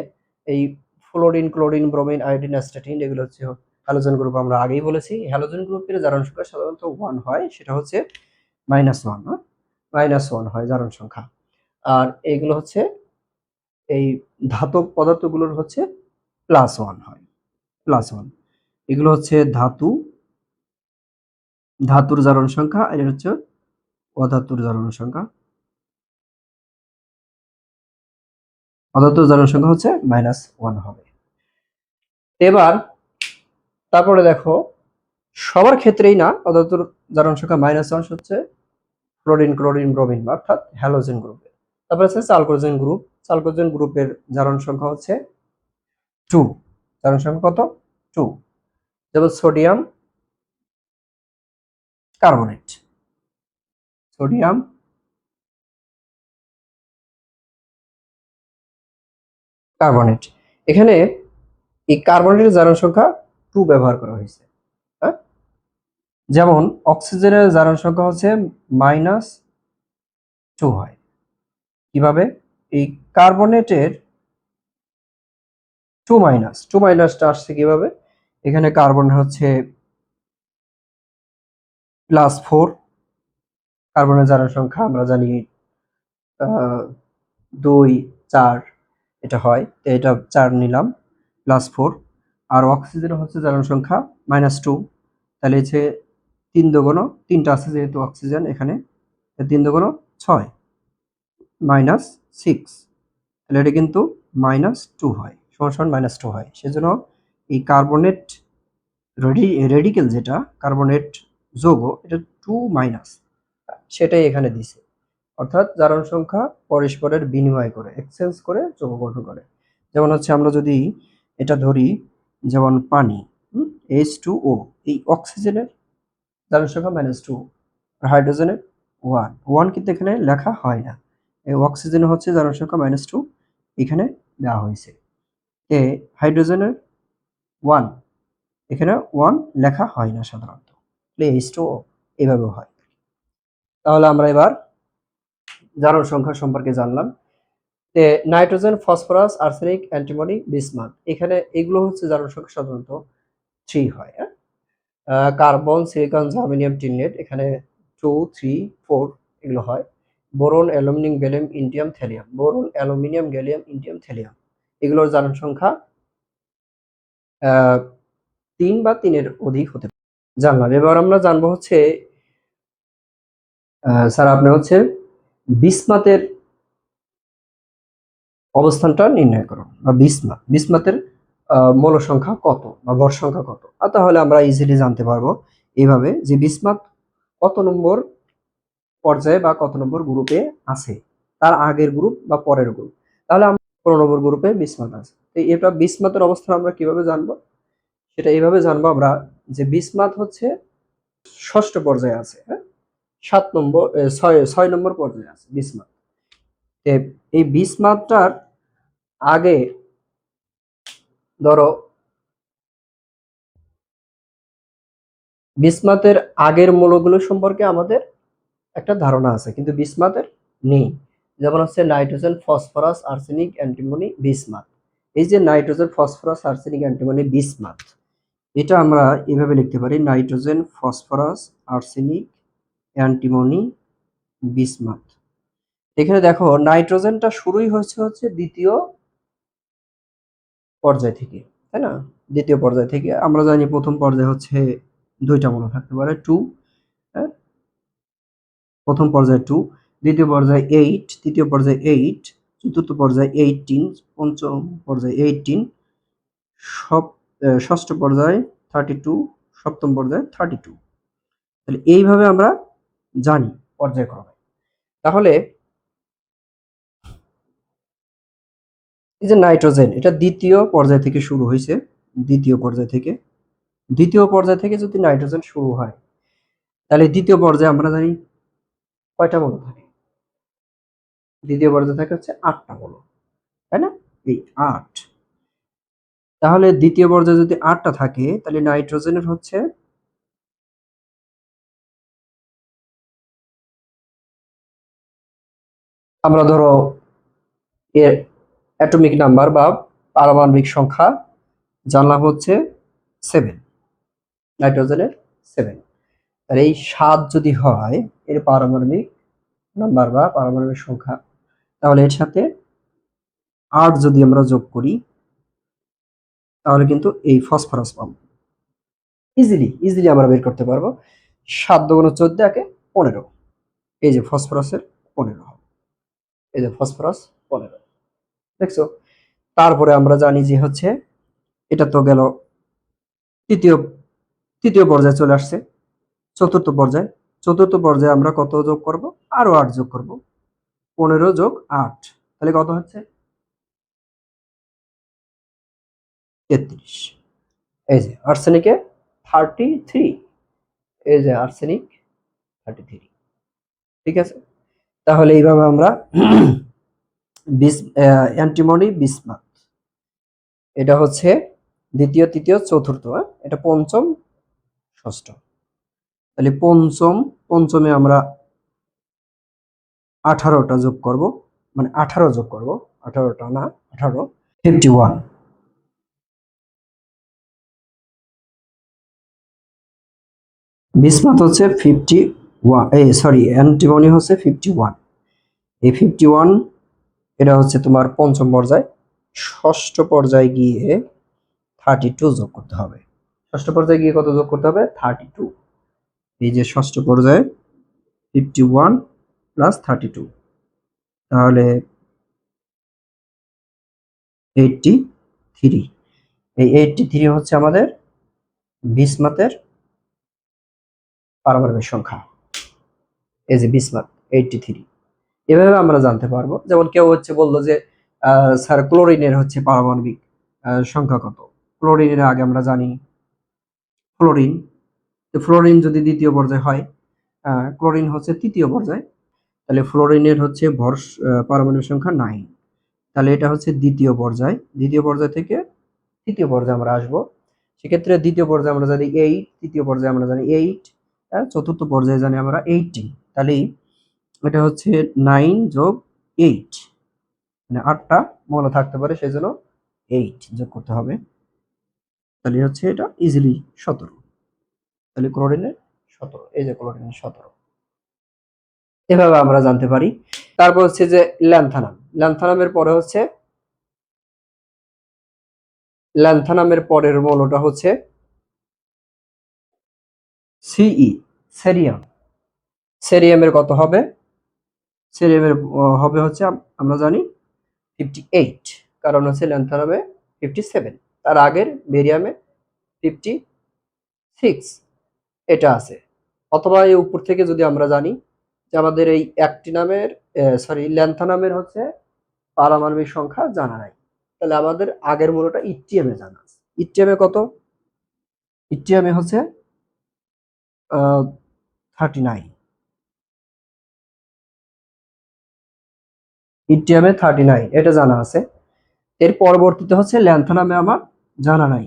এই fluorine, chlorine, bromine, iodine, astatine এগুলো হচ্ছে হ্যালোজেন গ্রুপ। আমরা আগেই বলেছি হ্যালোজেন গ্রুপের জারণ সংখ্যা সাধারণত 1 হয়, সেটা হচ্ছে -1, -1 হয় জারণ সংখ্যা। আর এইগুলো হচ্ছে এই ধাতব পদার্থগুলোর হচ্ছে +1 হয়, +1। এগুলো হচ্ছে ধাতুর জারণ সংখ্যা, আর এটা হচ্ছে অধাতুর জারণ সংখ্যা। অধাতুর জারণ সংখ্যা হচ্ছে -1 হবে। এবার তারপরে দেখো সবার ক্ষেত্রেই না, অধাতুর জারণ সংখ্যা -1 হচ্ছে ফ্লোরিন, ক্লোরিন, ব্রোমিন অর্থাৎ হ্যালোজেন গ্রুপের। তারপরে আছে চালকোজেন গ্রুপ। চালকোজেন গ্রুপের জারণ সংখ্যা হচ্ছে 2। জারণ সংখ্যা কত? 2। যেমন সোডিয়াম কার্বনেট, সোডিয়াম কার্বনেট। এখানে এই কার্বনেটের জারণ সংখ্যা 2 ব্যবহার করা হয়েছে। হ্যাঁ, যেমন অক্সিজেনের জারণ সংখ্যা হচ্ছে -2 হয়। কিভাবে? এই কার্বনেটের 2 মাইনাসটা আসছে কিভাবে? এখানে কার্বন হচ্ছে +4, কার্বনের জারণ সংখ্যা আমরা জানি 2, 4 এটা হয়। তো এটা 4 নিলাম, +4। আর অক্সিজেন হচ্ছে জারণ সংখ্যা -2। তাহলে হচ্ছে 3 দুগুণ, 3টা আছে যেহেতু অক্সিজেন এখানে, 3 দুগুণ 6, -6। তাহলে এটা কিন্তু -2 হয়, সমান -2 হয়। সেজন্য এই কার্বনেট রেডিকেল যেটা কার্বনেট যৌগ, এটা 2 মাইনাস, সেটাই এখানে দিছে। অর্থাৎ জারণ সংখ্যা পরস্পরের বিনিময় করে, এক্সচেঞ্জ করে যৌগ গঠন করে। যেমন হচ্ছে আমরা যদি এটা ধরি, যেমন পানি, H2O, এই অক্সিজেনের জারণ সংখ্যা -2, হাইড্রোজেনের 1 কিন্তু এখানে লেখা হয় না। এই অক্সিজেনের হচ্ছে জারণ সংখ্যা -2 এখানে দেওয়া হয়েছে। হাইড্রোজেনের 1, এখানে 1 লেখা হয় না সাধারণত। H2O এভাবেও হয়। তাহলে আমরা এবার জারণ সংখ্যা সম্পর্কে জানলাম। Nitrogen, phosphorus, arsenic, antimony, bismuth, এখানে এগুলো হচ্ছে জারণ সংখ্যা সাধারণত 3 হয়। কার্বন, সিলিকন, জার্মেনিয়াম, টিনলেড এখানে 2, 3, 4 এগুলো হয়। Boron, aluminium, gallium, indium, thallium, boron, aluminium, gallium, indium, thallium এগুলোর জারণ সংখ্যা 3 বা 3 এর অধিক হতে পারে। জানলাম। এবার আমরা জানবো হচ্ছে স্যার আপনি হচ্ছে বিসমাথের অবস্থানটা নির্ণয় করুন, বা বিসমাথের মৌল সংখ্যা কত বা ভর সংখ্যা কত। তাহলে আমরা ইজিলি জানতে পারবো এইভাবে যে বিসমাথ কত নম্বর পর্যায়ে বা কত নম্বর গ্রুপে আছে, তার আগের গ্রুপ বা পরের গ্রুপ। তাহলে আমরা 15 নম্বর গ্রুপে বিসমাথ আছে। তো এটা বিসমাথের অবস্থান আমরা কিভাবে জানবো? সেটা এইভাবে জানবো আমরা যে বিসমাথ হচ্ছে 6ষ্ঠ পর্যায়ে আছে। হ্যাঁ, 7 নম্বর 6 নম্বর পর্যায়ে আছে বিসমাথ। এই বিসমাথটার আগে ধরো বিসমাথের আগের মৌলগুলো সম্পর্কে আমাদের একটা ধারণা আছে, কিন্তু বিসমাথের নেই। যেমন হচ্ছে nitrogen, phosphorus, arsenic, antimony, bismuth. এই যে nitrogen, phosphorus, arsenic, antimony, bismuth, এটা আমরা এভাবে লিখতে পারি nitrogen, phosphorus, arsenic, antimony, bismuth. এখানে দেখো নাইট্রোজেনটা শুরুই হচ্ছে দ্বিতীয় পর্যায় থেকে, তাই না? দ্বিতীয় পর্যায় থেকে আমরা জানি প্রথম পর্যায় হচ্ছে 2টা মৌল থাকতে পারে 2, হ্যাঁ? প্রথম পর্যায়ে 2, দ্বিতীয় পর্যায়ে 8, তৃতীয় পর্যায়ে 8, চতুর্থ পর্যায়ে 18, পঞ্চম পর্যায়ে 18, ষষ্ঠ পর্যায়ে 32, সপ্তম পর্যায়ে 32। তাহলে এইভাবে আমরা জানি পর্যায়ক্রমে। তাহলে এই যে নাইট্রোজেন, এটা দ্বিতীয় পর্যায় থেকে শুরু হয়েছে। দ্বিতীয় পর্যায় থেকে, দ্বিতীয় পর্যায় থেকে যদি নাইট্রোজেন শুরু হয়, তাহলে দ্বিতীয় পর্যায়ে আমরা জানি কয়টা মৌল থাকে? দ্বিতীয় পর্যায়ে থাকে হচ্ছে 8টা মৌল, তাই না? এই 8। তাহলে দ্বিতীয় পর্যায়ে যদি 8টা থাকে, তাহলে নাইট্রোজেনের হচ্ছে আমরা ধরো এর অ্যাটমিক নাম্বার বা পারমাণবিক সংখ্যা জানলাম হচ্ছে 7, নাইট্রোজেনের 7। আর এই 7 যদি হয় এর পারমাণবিক নাম্বার বা পারমাণবিক সংখ্যা, তাহলে এর সাথে 8 যদি আমরা যোগ করি, তাহলে কিন্তু এই ফসফরাস পাবো। ইজিলি আমরা বের করতে পারবো। 7 দুগুণ 14 একে 15। এই যে ফসফরাসের 15 হবে। এই যে ফসফরাস 15, দেখছো? তারপরে আমরা জানি যে হচ্ছে এটা তো গেল তৃতীয় তৃতীয় পর্যায়ে চলে আসছে। চতুর্থ পর্যায়ে, চতুর্থ পর্যায়ে আমরা কত যোগ করব? আরো 8 যোগ করব। 15 যোগ 8, তাহলে কত হচ্ছে? 33। এই যে আর্সেনিকে 33, এই যে আর্সেনিক 33। ঠিক আছে? তাহলে এইভাবে আমরা অ্যান্টিমনি, বিসমাথ, এটা হচ্ছে দ্বিতীয়, তৃতীয়, চতুর্থ, এটা পঞ্চম, ষষ্ঠ। তাহলে পঞ্চমে আমরা 18টা যোগ করব, মানে 18 যোগ করব, 18টা না, 18, 51। বিসমাথ হচ্ছে 51, সরি, অ্যান্টিমনি হচ্ছে 51। এই 51 এটা হচ্ছে তোমার পঞ্চম পর্যায়। ষষ্ঠ পর্যায়ে গিয়ে 32 যোগ করতে হবে। ষষ্ঠ পর্যায়ে গিয়ে কত যোগ করতে হবে? 32। এই যে ষষ্ঠ পর্যায়ে 51 প্লাস 32, তাহলে 83। এই 83 হচ্ছে আমাদের বিসমাথের পারমাণবিক সংখ্যা। এই যে বিসমাথ 83। এভাবে আমরা জানতে পারবো। যেমন কেউ হচ্ছে বললো যে স্যার ক্লোরিনের হচ্ছে পারমাণবিক সংখ্যা কত? ক্লোরিনের আগে আমরা জানি ফ্লোরিন। তো ফ্লোরিন যদি দ্বিতীয় পর্যায়ে হয়, ক্লোরিন হচ্ছে তৃতীয় পর্যায়ে, তাহলে ফ্লোরিনের হচ্ছে পারমাণবিক সংখ্যা 9। তাহলে এটা হচ্ছে দ্বিতীয় পর্যায়। দ্বিতীয় পর্যায় থেকে তৃতীয় পর্যায়ে আমরা আসবো। সেক্ষেত্রে দ্বিতীয় পর্যায়ে আমরা জানি 8, তৃতীয় পর্যায়ে আমরা জানি 8, চতুর্থ পর্যায়ে জানি আমরা 18। তাহলে এটা হচ্ছে 9 যোগ 8, মানে 8টা মৌল থাকতে পারে, সেই জন্য 8 যোগ করতে হবে। তাহলে হচ্ছে এটা ইজিলি 17। তাহলে ক্লোরিনের 17, এই যে ক্লোরিনের 17। এভাবে আমরা জানতে পারি। তারপর হচ্ছে যে ল্যান্থানাম। ল্যান্থানামের পরের মৌলটা হচ্ছে সিই, সেরিয়াম। সেরিয়ামের কত হবে? সেরিয়ামের হবে হচ্ছে আমরা জানি 58, কারণ হচ্ছে ল্যান্থানামে 57, তার আগের বেরিয়ামে 56 এটা আছে। অথবা এই উপর থেকে যদি আমরা জানি যে আমাদের এই অ্যাক্টিনামের, ল্যান্থানামের হচ্ছে পারমাণবিক সংখ্যা জানা নাই, তাহলে আমাদের আগের মূলটা ইট্রিয়ামে জানা আছে। ইট্রিয়ামে কত? ইট্রিয়ামে হচ্ছে 39। ইট্রিয়ামে 39 এটা জানা আছে। এর পরবর্তীতে হচ্ছে ল্যান্থানামে আমার জানা নাই।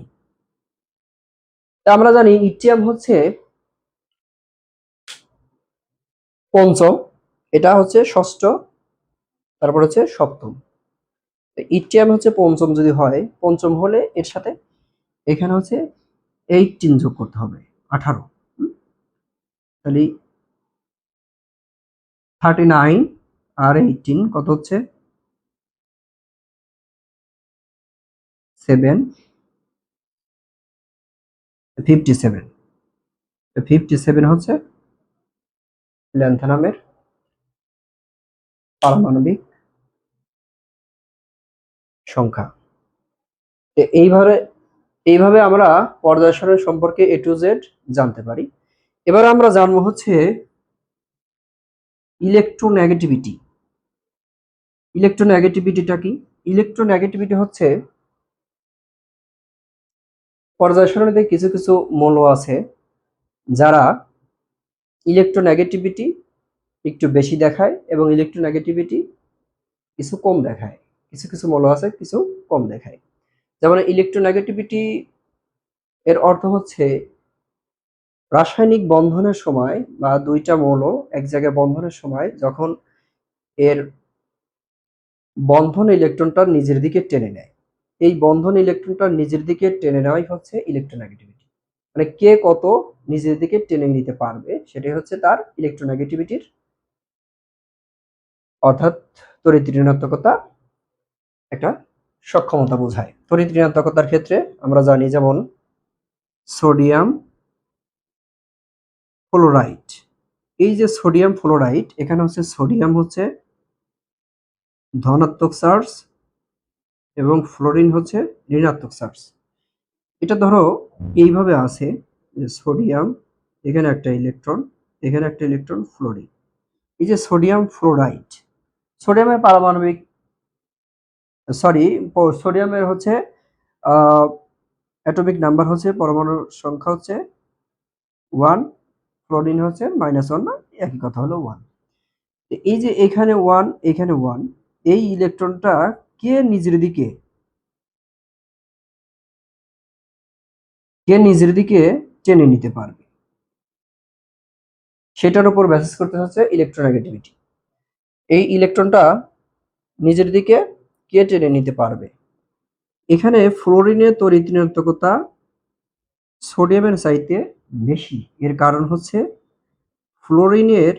তা আমরা জানি ইট্রিয়াম হচ্ছে পঞ্চম, এটা হচ্ছে ষষ্ঠ, তারপর হচ্ছে সপ্তম। ইট্রিয়াম হচ্ছে পঞ্চম যদি হয়, পঞ্চম হলে এর সাথে এখানে হচ্ছে 18 যোগ করতে হবে, 18। তাহলে 39 আর 18 কত হচ্ছে? 7 57 57 হচ্ছে ল্যান্থানামের পারমাণবিক সংখ্যা। এইভাবে আমরা পর্যায় সারণী সম্পর্কে A to Z জানতে পারি। এবার আমরা জানবো হচ্ছে ইলেকট্রোনেগেটিভিটি। ইলেকট্রোনেগেটিভিটিটা কি? ইলেকট্রোনেগেটিভিটি হচ্ছে পর্যায় সারণীতে কিছু কিছু মৌল আছে যারা ইলেকট্রোনেগেটিভিটি একটু বেশি দেখায় এবং ইলেকট্রোনেগেটিভিটি কিছু কম দেখায়। কিছু কিছু মৌল আছে কিছু কম দেখায়। যেমন ইলেকট্রোনেগেটিভিটি এর অর্থ হচ্ছে রাসায়নিক বন্ধনের সময় বা দুইটা মৌল এক জায়গায় বন্ধনের সময় যখন এর বন্ধন ইলেকট্রনটা নিজের দিকে টেনে নেয়, এই বন্ধন ইলেকট্রনটা নিজের দিকে টেনে নেওয়াই হচ্ছে ইলেকট্রোনেগেটিভিটি। মানে কে কত নিজের দিকে টেনে নিতে পারবে সেটাই হচ্ছে তার ইলেকট্রোনেগেটিভিটির অর্থাৎ তড়িৎ ঋণাত্মকতা একটা সক্ষমতা বোঝায়। তড়িৎ ঋণাত্মকতার ক্ষেত্রে আমরা জানি যেমন সোডিয়াম ফ্লোরাইড, এই যে সোডিয়াম ফ্লোরাইড এখানে হচ্ছে সোডিয়াম হচ্ছে ধনাত্মক চার্জ এবং ফ্লোরিন হচ্ছে ঋণাত্মক চার্জ। এটা ধরো এইভাবে আছে যে সোডিয়াম, এখানে একটা ইলেকট্রন, এখানে একটা ইলেকট্রন, ফ্লোরিন। এই যে সোডিয়াম ফ্লোরাইড, সোডিয়ামের পারমাণবিক সোডিয়ামের হচ্ছে অ্যাটমিক নাম্বার হচ্ছে পরমাণুর সংখ্যা হচ্ছে 1, ফ্লোরিন হচ্ছে -1, না একই কথা হলো 1। এই যে এখানে 1 এখানে 1, এই ইলেকট্রনটা কে নিজের দিকে টেনে নিতে পারবে সেটার উপর বেসিস করতে হচ্ছে ইলেকট্রোনেগেটিভিটি। এই ইলেকট্রনটা নিজের দিকে কে টেনে নিতে পারবে। এখানে ফ্লোরিনের তড়িৎ ঋণাত্মকতা সোডিয়ামের চাইতে বেশি। এর কারণ হচ্ছে ফ্লোরিনের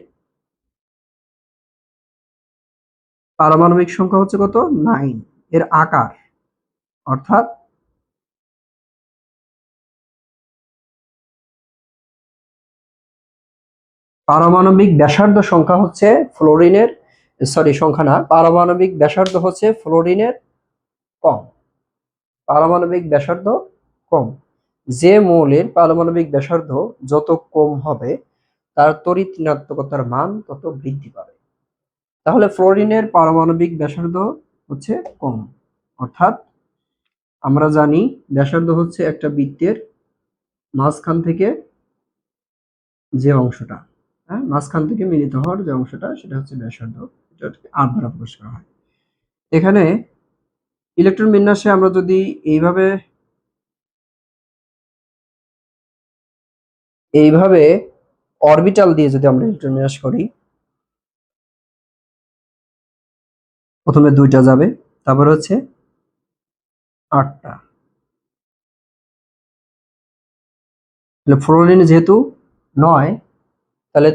পারমাণবিক সংখ্যা হচ্ছে কত 9, এর আকার অর্থাৎ পারমাণবিক ব্যাসার্ধ সংখ্যা হচ্ছে ফ্লোরিনের সংখ্যা না, পারমাণবিক ব্যাসার্ধ হচ্ছে ফ্লোরিনের কম। পারমাণবিক ব্যাসার্ধ কম, যে মৌলের পারমাণবিক ব্যাসার্ধ যত কম হবে তার তড়িৎ ঋণাত্মকতার মান তত বৃদ্ধি পাবে। তাহলে ফ্লোরিনের পারমাণবিক ব্যাসার্ধ হচ্ছে কম, অর্থাৎ আমরা জানি ব্যাসার্ধ হচ্ছে একটা বৃত্তের মাঝখান থেকে যে অংশটা, হ্যাঁ, মাঝখান থেকে মিলিত হওয়ার যে অংশটা সেটা হচ্ছে ব্যাসার্ধ, এটাকে আর দ্বারা প্রকাশ করা হয়। এখানে ইলেকট্রন বিন্যাসে আমরা যদি এইভাবে অরবিটাল দিয়ে যদি আমরা ইলেকট্রন বিন্যাস করি, প্রথমে 2টা যাবে, তারপর হচ্ছে 8টা। ফ্লোরিন যেহেতু 9, তাহলে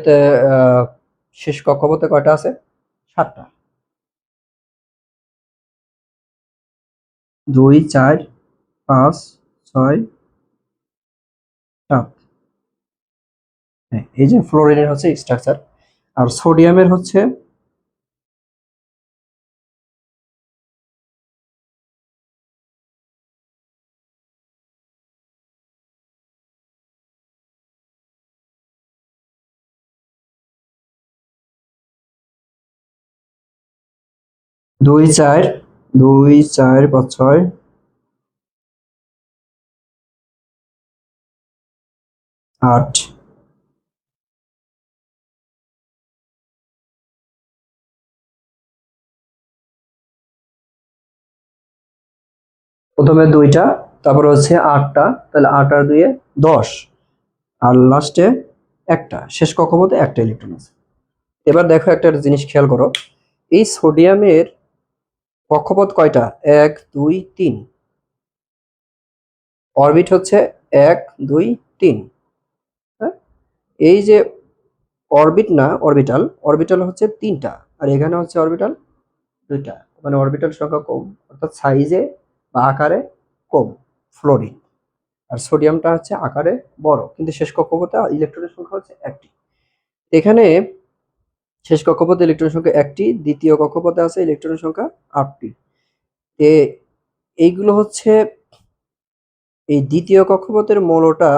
শেষ কক্ষপথে কয়টা আছে 7টা। 2 4 5 6 7। হ্যাঁ, এই যে ফ্লোরিনের হচ্ছে স্ট্রাকচার। আর সোডিয়ামের হচ্ছে দুই চার 5 6 8। প্রথমে 2টা, তারপর হচ্ছে 8টা, তাহলে 8 আর 2 10, আর লাস্টে একটা, শেষ কক্ষপথে একটা ইলেকট্রন আছে। এবার দেখো একটা জিনিস খেয়াল করো, এই সোডিয়ামের কক্ষপথ কয়টা 1 2 3, অরবিট হচ্ছে 1 2 3। হ্যাঁ, এই যে অরবিট না অরবিটাল, অরবিটাল হচ্ছে 3টা, আর এখানে হচ্ছে অরবিটাল 2টা, মানে অরবিটাল সংখ্যা কম, অর্থাৎ সাইজে বা আকারে কম, ফ্লোরিন। আর সোডিয়ামটা হচ্ছে আকারে বড়, কিন্তু শেষ কক্ষপথে ইলেকট্রনের সংখ্যা হচ্ছে একটি। এখানে শেষ কক্ষপথে ইলেকট্রনের সংখ্যা একটি, দ্বিতীয় কক্ষপথে আছে ইলেকট্রনের সংখ্যা 8টি। এইগুলো হচ্ছে এই দ্বিতীয় কক্ষপথের মৌলটা,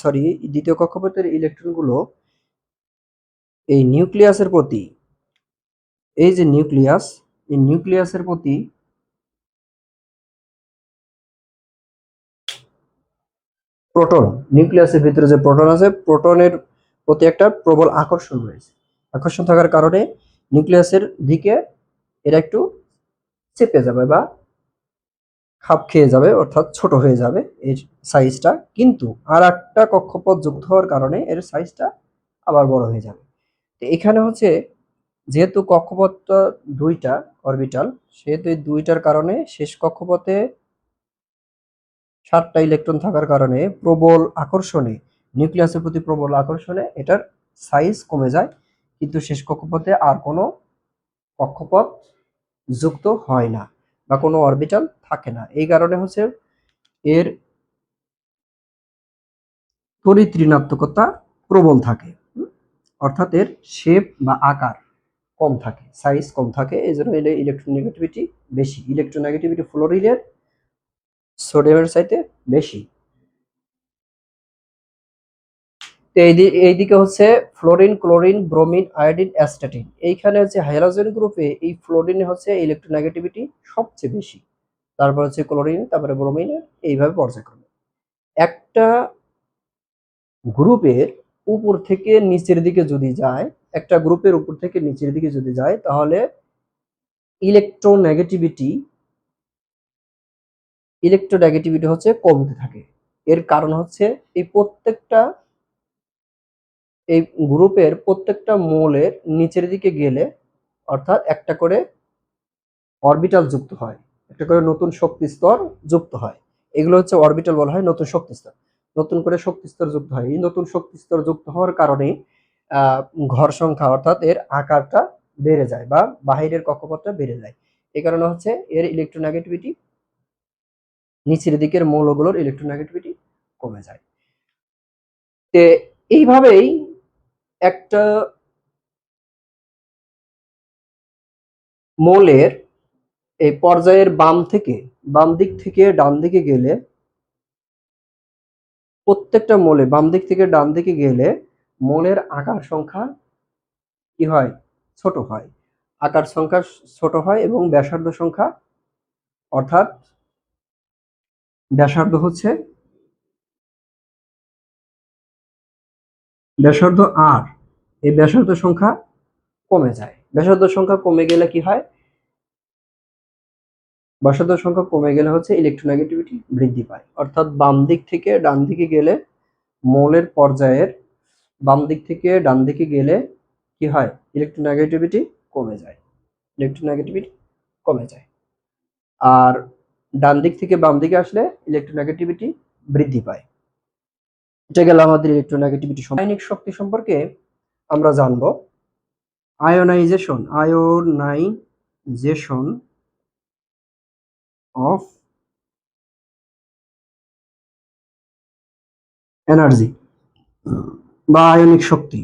সরি, দ্বিতীয় কক্ষপথের ইলেকট্রনগুলো এই নিউক্লিয়াসের প্রতি, এই যে নিউক্লিয়াস, এই নিউক্লিয়াসের প্রতি প্রোটন, নিউক্লিয়াসের ভিতরে যে প্রোটন আছে, প্রোটনের প্রতি একটা প্রবল আকর্ষণ রয়েছে। আকর্ষণ থাকার কারণে নিউক্লিয়াসের দিকে এরা একটু চেপে যাবে বা খাপ খেয়ে যাবে, অর্থাৎ ছোট হয়ে যাবে এর সাইজটা, কিন্তু আর একটা কক্ষপথ যুক্ত হওয়ার কারণে এর সাইজটা আবার বড় হয়ে যাবে। তো এখানে হচ্ছে যেহেতু কক্ষপথটা দুইটা অরবিটাল, সেহেতু এই দুইটার কারণে শেষ কক্ষপথে 7টা ইলেকট্রন থাকার কারণে প্রবল আকর্ষণে, নিউক্লিয়াসের প্রতি প্রবল আকর্ষণে এটার সাইজ কমে যায়, কিন্তু শেষ কক্ষপথে আর কোনো কক্ষপথ যুক্ত হয় না বা কোনো অরবিটাল থাকে না। এই কারণে হচ্ছে এর তড়িৎ ঋণাত্মকতা প্রবল থাকে, অর্থাৎ এর শেপ বা আকার কম থাকে, সাইজ কম থাকে, এই জন্য এর ইলেকট্রোনেগেটিভিটি বেশি। ইলেকট্রোনেগেটিভিটি ফ্লোরিনের সোডিয়ামের চাইতে বেশি। তো এইদিকে হচ্ছে fluorine, chlorine, bromine, iodine, astatine. এইখানে হচ্ছে হাইড্রোজেন গ্রুপে এই ফ্লোরিনে হচ্ছে ইলেকট্রোনেগেটিভিটি সবচেয়ে বেশি, তারপর হচ্ছে ক্লোরিন, তারপরে ব্রোমিন, এইভাবে পর্যায়ক্রমে। একটা গ্রুপের উপর থেকে নিচের দিকে যদি যায়, একটা গ্রুপের উপর থেকে নিচের দিকে যদি যায়, তাহলে ইলেকট্রোনেগেটিভিটি ইলেকট্রোনেগেটিভিটি হচ্ছে কমতে থাকে। এর কারণ হচ্ছে এই গ্রুপের প্রত্যেকটা মৌলের নিচের দিকে গেলে, অর্থাৎ একটা করে অরবিটাল যুক্ত হয়, একটা করে নতুন শক্তি স্তর যুক্ত হয়, এগুলো হচ্ছে অরবিটাল বলা হয়, নতুন শক্তি স্তর। নতুন করে শক্তি স্তর যুক্ত হয়, এই নতুন শক্তি স্তর যুক্ত হওয়ার কারণে ঘর সংখ্যা, অর্থাৎ এর আকারটা বেড়ে যায় বা বাহিরের কক্ষপথটা বেড়ে যায়। এই কারণে হচ্ছে এর ইলেকট্রোনেগেটিভিটি, নিচের দিকের মৌলগুলোর ইলেকট্রোনেগেটিভিটি কমে যায়। তে এইভাবেই একটা মৌলের এই পর্যায়ের বাম দিক থেকে ডান দিকে গেলে, প্রত্যেকটা মৌলে বাম দিক থেকে ডান দিকে গেলে মৌলের আকার সংখ্যা কি হয়? ছোট হয়। আকার সংখ্যা ছোট হয় এবং ব্যাসার্ধ সংখ্যা, অর্থাৎ ব্যাসার্ধ হচ্ছে ব্যাসার্ধ আর, এই ব্যাসার্ধ সংখ্যা কমে যায়। ব্যাসার্ধ সংখ্যা কমে গেলে কি হয়? ব্যাসার্ধ সংখ্যা কমে গেলে হচ্ছে ইলেকট্রোনেগেটিভিটি বৃদ্ধি পায়, অর্থাৎ বাম দিক থেকে ডান দিকে গেলে মৌলের পর্যায়ের বাম দিক থেকে ডান দিকে গেলে কি হয়? ইলেকট্রোনেগেটিভিটি কমে যায়, ইলেকট্রোনেগেটিভিটি কমে যায়। আর ডান দিক থেকে বাম দিকে আসলে ইলেকট্রোনেগেটিভিটি বৃদ্ধি পায়। এটা গেল আমাদের ইলেকট্রোনেগেটিভিটি। রাসায়নিক শক্তি সম্পর্কে আমরা জানবো। আয়োনাইজেশন অফ এনার্জি বা আয়নিক শক্তি।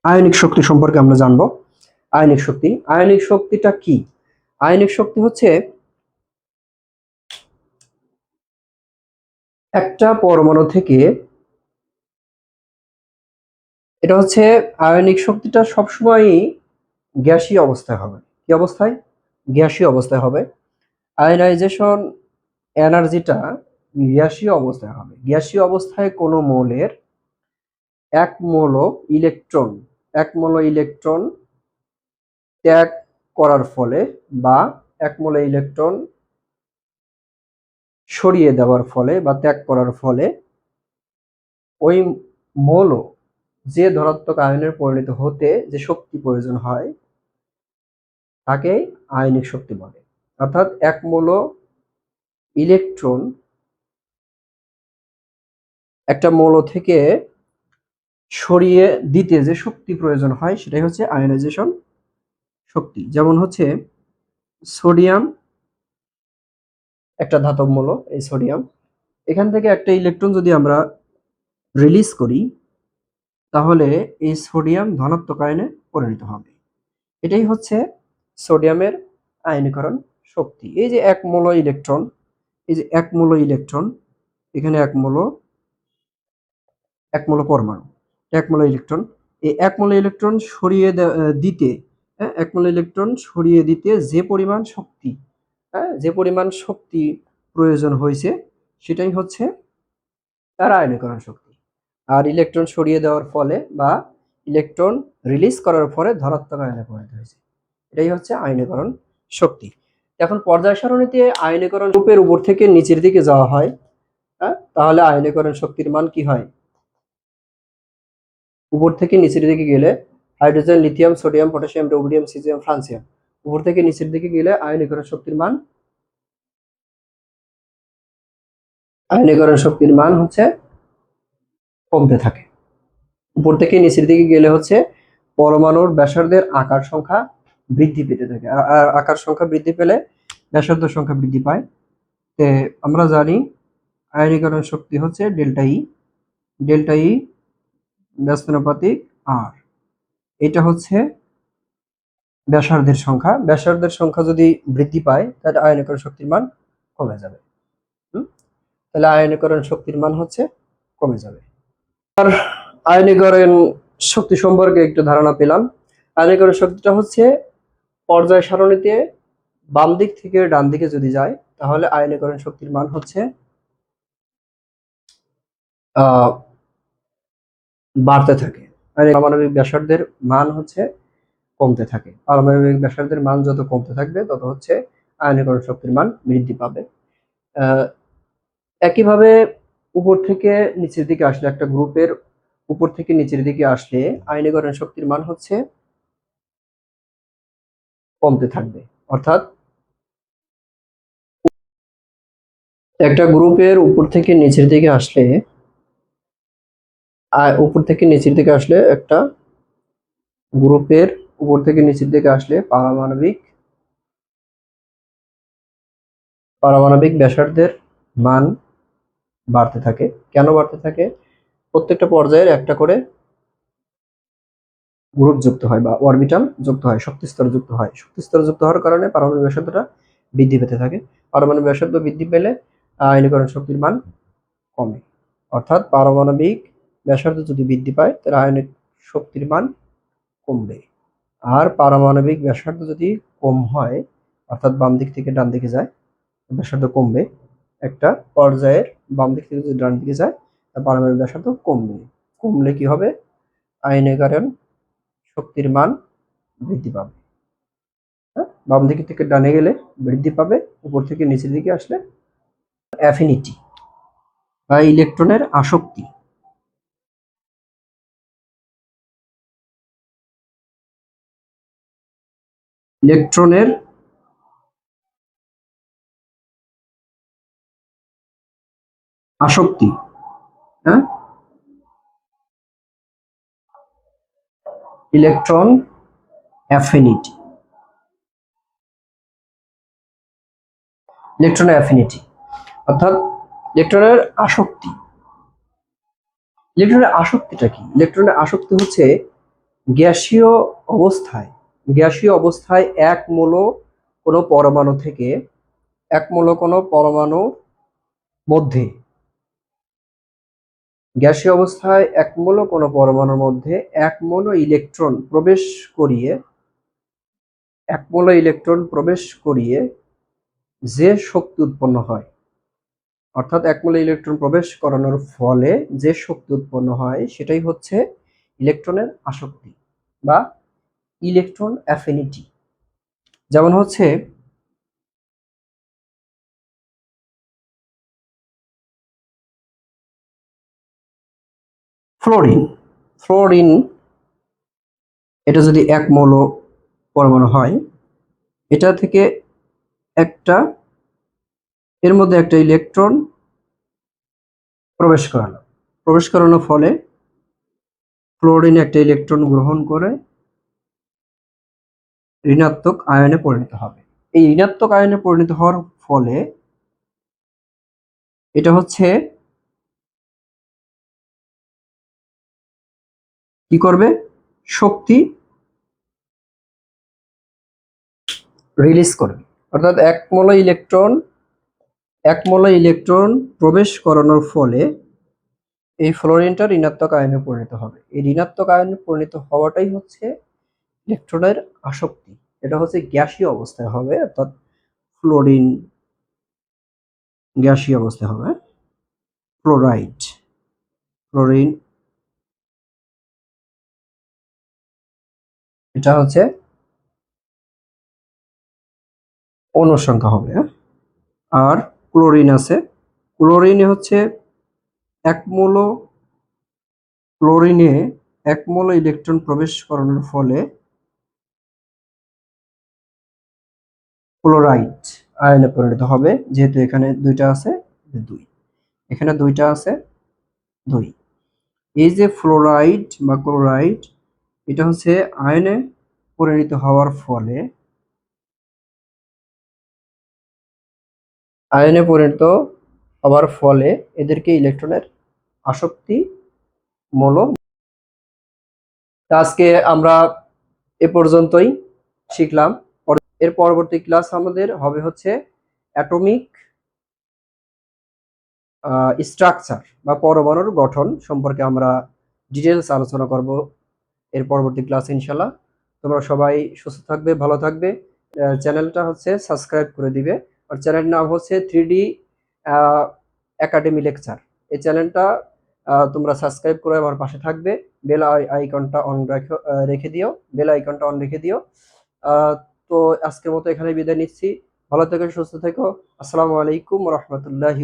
আয়নিক শক্তি সম্পর্কে আমরা জানবো। আয়নিক শক্তিটা কি? আয়নিক শক্তি হচ্ছে একটা পরমাণু থেকে, এটা হচ্ছে আয়নিক শক্তিটা সবসময়ই গ্যাসীয় অবস্থায় হবে। কি অবস্থায়? গ্যাসীয় অবস্থায় হবে। আয়নাইজেশন এনার্জিটা গ্যাসীয় অবস্থায় হবে। গ্যাসীয় অবস্থায় কোনো মৌলের এক মৌল ইলেকট্রন ত্যাগ করার ফলে বা এক মৌল ইলেকট্রন সরিয়ে দেওয়ার ফলে বা ত্যাগ করার ফলে ওই মৌল যে ধনাত্মক আয়নে পরিণত হতে যে শক্তি প্রয়োজন হয় তাকে আয়নিক শক্তি বলে। অর্থাৎ এক মৌল ইলেকট্রন একটা মৌল থেকে সরিয়ে দিতে যে শক্তি প্রয়োজন হয় সেটাই হচ্ছে আয়নাইজেশন শক্তি, যেমন হচ্ছে সোডিয়াম একটা ধাতব মৌল, এই সোডিয়াম, এখান থেকে একটা ইলেকট্রন যদি আমরা রিলিজ করি তাহলে এই সোডিয়াম ধনাত্মক আয়নে পরিণত হবে। এটাই হচ্ছে সোডিয়ামের আয়নীকরণ শক্তি। এই যে এক মৌল ইলেকট্রন, এই যে এক মৌল ইলেকট্রন, এখানে এক মৌল পরমাণু, এক মৌল ইলেকট্রন, এই এক মৌল ইলেকট্রন সরিয়ে দিতে, হ্যাঁ, এক মৌল ইলেকট্রন সরিয়ে দিতে যে পরিমাণ শক্তি, হ্যাঁ, যে পরিমাণ শক্তি প্রয়োজন হয়েছে সেটাই হচ্ছে তার আয়নীকরণ শক্তি। আর ইলেকট্রন সরিয়ে দেওয়ার ফলে বা ইলেকট্রন রিলিজ করার ফলে ধনাত্মক আয়নে পরিণত হয়েছে, এটাই হচ্ছে আয়নীকরণ শক্তি। এখন পর্যায় সারণীতে আয়নীকরণ গ্রুপের উপর থেকে নিচের দিকে যাওয়া হয়, হ্যাঁ, তাহলে আয়নীকরণ শক্তির মান কি হয়? উপর থেকে নিচের দিকে গেলে hydrogen, lithium, sodium, potassium, rhodium, caesium, francium, উপর থেকে নিচের দিকে গেলে আয়নীকরণ শক্তির মান হচ্ছে কমতে থাকে। উপর থেকে নিচের দিকে গেলে হচ্ছে পরমাণুর ব্যাসার্ধের আকার সংখ্যা বৃদ্ধি পেতে থাকে, আর আকার সংখ্যা বৃদ্ধি পেলে ব্যাসার্ধ সংখ্যা বৃদ্ধি পায়। তে আমরা জানি আয়নীকরণ শক্তি হচ্ছে ডেল্টা ই, ডেল্টা ই ব্যস্তানুপাতিক আর, এটা হচ্ছে ব্যাসার্ধের সংখ্যা যদি বৃদ্ধি পায় তাহলে আয়নীকরণ শক্তির মান কমে যাবে। তাহলে আয়নীকরণ শক্তির মান হচ্ছে কমে যাবে। আর আয়নীকরণ শক্তি সম্পর্কে একটু ধারণা পেলাম। আয়নীকরণ শক্তিটা হচ্ছে পর্যায় সারণীতে বাম দিক থেকে ডান দিকে যদি যায় তাহলে আয়নীকরণ শক্তির মান হচ্ছে বাড়তে থাকে, পারমাণবিক ব্যাসার্ধের মান হচ্ছে কমতে থাকে। পারমাণবিক ব্যাসার্ধের মান যত কমতে থাকবে তত হচ্ছে আয়নীকরণ শক্তির মান বৃদ্ধি পাবে। একইভাবে উপর থেকে নিচের দিকে আসলে, একটা গ্রুপের উপর থেকে নিচের দিকে আসলে আয়নীকরণ শক্তির মান হচ্ছে কমতে থাকবে। অর্থাৎ একটা গ্রুপের উপর থেকে নিচের দিকে আসলে, একটা গ্রুপের উপর থেকে নিচের দিকে আসলে পারমাণবিক ব্যাসার্ধের মান বাড়তে থাকে। কেন বাড়তে থাকে? প্রত্যেকটা পর্যায়ের একটা করে গ্রুপ যুক্ত হয় বা অরবিটাল যুক্ত হয়, শক্তিস্তর যুক্ত হয়। শক্তিস্তর যুক্ত হওয়ার কারণে পারমাণবিক ব্যাসার্ধটা বৃদ্ধি পেতে থাকে। পারমাণবিক ব্যাসার্ধ বৃদ্ধি পেলে আয়নীকরণ শক্তির মান কমে। অর্থাৎ পারমাণবিক ব্যাসার্ধ যদি বৃদ্ধি পায় তাহলে আয়নিক শক্তির মান কমবে। আর পারমাণবিক ব্যাসার্ধ যদি কম হয়, অর্থাৎ বাম দিক থেকে ডান দিকে যায়, ব্যাসার্ধ কমবে। একটা পর্যায়ের বাম দিক থেকে যদি ডান দিকে যায় তার পারমাণবিক ব্যাসার্ধ কমবে। কমলে কি হবে? আয়নীকরণ শক্তির মান বৃদ্ধি পাবে। হ্যাঁ, বাম দিক থেকে ডানে গেলে বৃদ্ধি পাবে, উপর থেকে নিচের দিকে আসলে অ্যাফিনিটি বা ইলেকট্রনের আসক্তি। ইলেকট্রনের আসক্তি, হ্যাঁ, ইলেকট্রন অ্যাফিনিটি, ইলেকট্রনের অ্যাফিনিটি অর্থাৎ ইলেকট্রনের আসক্তি। ইলেকট্রনের আসক্তিটা কি? ইলেকট্রনের আসক্তি হচ্ছে গ্যাসীয় অবস্থায়, এক মৌল কোনো পরমাণু থেকে, এক মৌল কোনো পরমাণুর মধ্যে, গ্যাসীয় অবস্থায় এক মৌল কোনো পরমাণুর মধ্যে এক মৌল ইলেকট্রন প্রবেশ করিয়ে যে শক্তি উৎপন্ন হয়, অর্থাৎ এক মৌল ইলেকট্রন প্রবেশ করানোর ফলে যে শক্তি উৎপন্ন হয় সেটাই হচ্ছে ইলেকট্রনের আসক্তি বা ইলেকট্রন অ্যাফিনিটি। যেমন হচ্ছে ফ্লোরিন, ফ্লোরিন এটা যদি এক মৌল পরমাণু হয়, এটা থেকে একটা, এর মধ্যে একটা ইলেকট্রন প্রবেশ করানোর ফলে ফ্লোরিন একটা ইলেকট্রন গ্রহণ করে ঋণাত্মক আয়নে পরিণত হবে। এই ঋণাত্মক আয়নে পরিণত হওয়ার ফলে এটা হচ্ছে কি করবে, শক্তি রিলিজ করবে। অর্থাৎ এক মোল ইলেকট্রন প্রবেশ করানোর ফলে এই ফ্লোরিনটা ঋণাত্মক আয়নে পরিণত হবে। এই ঋণাত্মক আয়নে পরিণত হওয়াটাই হচ্ছে ইলেকট্রনের আসক্তি। এটা হচ্ছে গ্যাসীয় অবস্থায় হবে, অর্থাৎ ফ্লোরিন গ্যাসীয় অবস্থায় হবে। ফ্লোরিন এটা হচ্ছে অণুর সংখ্যা হবে, হ্যাঁ? আর ক্লোরিন আছে, ক্লোরিনে হচ্ছে এক মৌল ক্লোরিনে এক মৌল ইলেকট্রন প্রবেশ করানোর ফলে ক্লোরাইড আয়নে পরিণত হবে। যেহেতু এখানে দুইটা আছে, দুই, এখানে দুইটা আছে, দুই। এই যে ফ্লোরাইড বা ক্লোরাইড, এটা হচ্ছে আয়নে পরিণত হওয়ার ফলে এদেরকে ইলেকট্রনের আসক্তি মূলক। আজকে আমরা এ পর্যন্তই শিখলাম। এর পরবর্তী ক্লাস আমাদের হবে হচ্ছে অ্যাটমিক স্ট্রাকচার বা পরমাণুর গঠন সম্পর্কে আমরা ডিটেলস আলোচনা করব এর পরবর্তী ক্লাস ইনশাল্লাহ। তোমরা সবাই সুস্থ থাকবে, ভালো থাকবে। চ্যানেলটা হচ্ছে সাবস্ক্রাইব করে দিবে। আর চ্যানেলের নাম হচ্ছে 3D একাডেমি লেকচার। এই চ্যানেলটা তোমরা সাবস্ক্রাইব করে আমার পাশে থাকবে। বেল আইকনটা অন রেখে দিও, বেল আইকনটা অন রেখে দিও। তো আজকের মতো এখানে বিদায় নিচ্ছি। ভালো থেকো, সুস্থ থেকো। আসসালামু আলাইকুম রহমতুল্লাহি।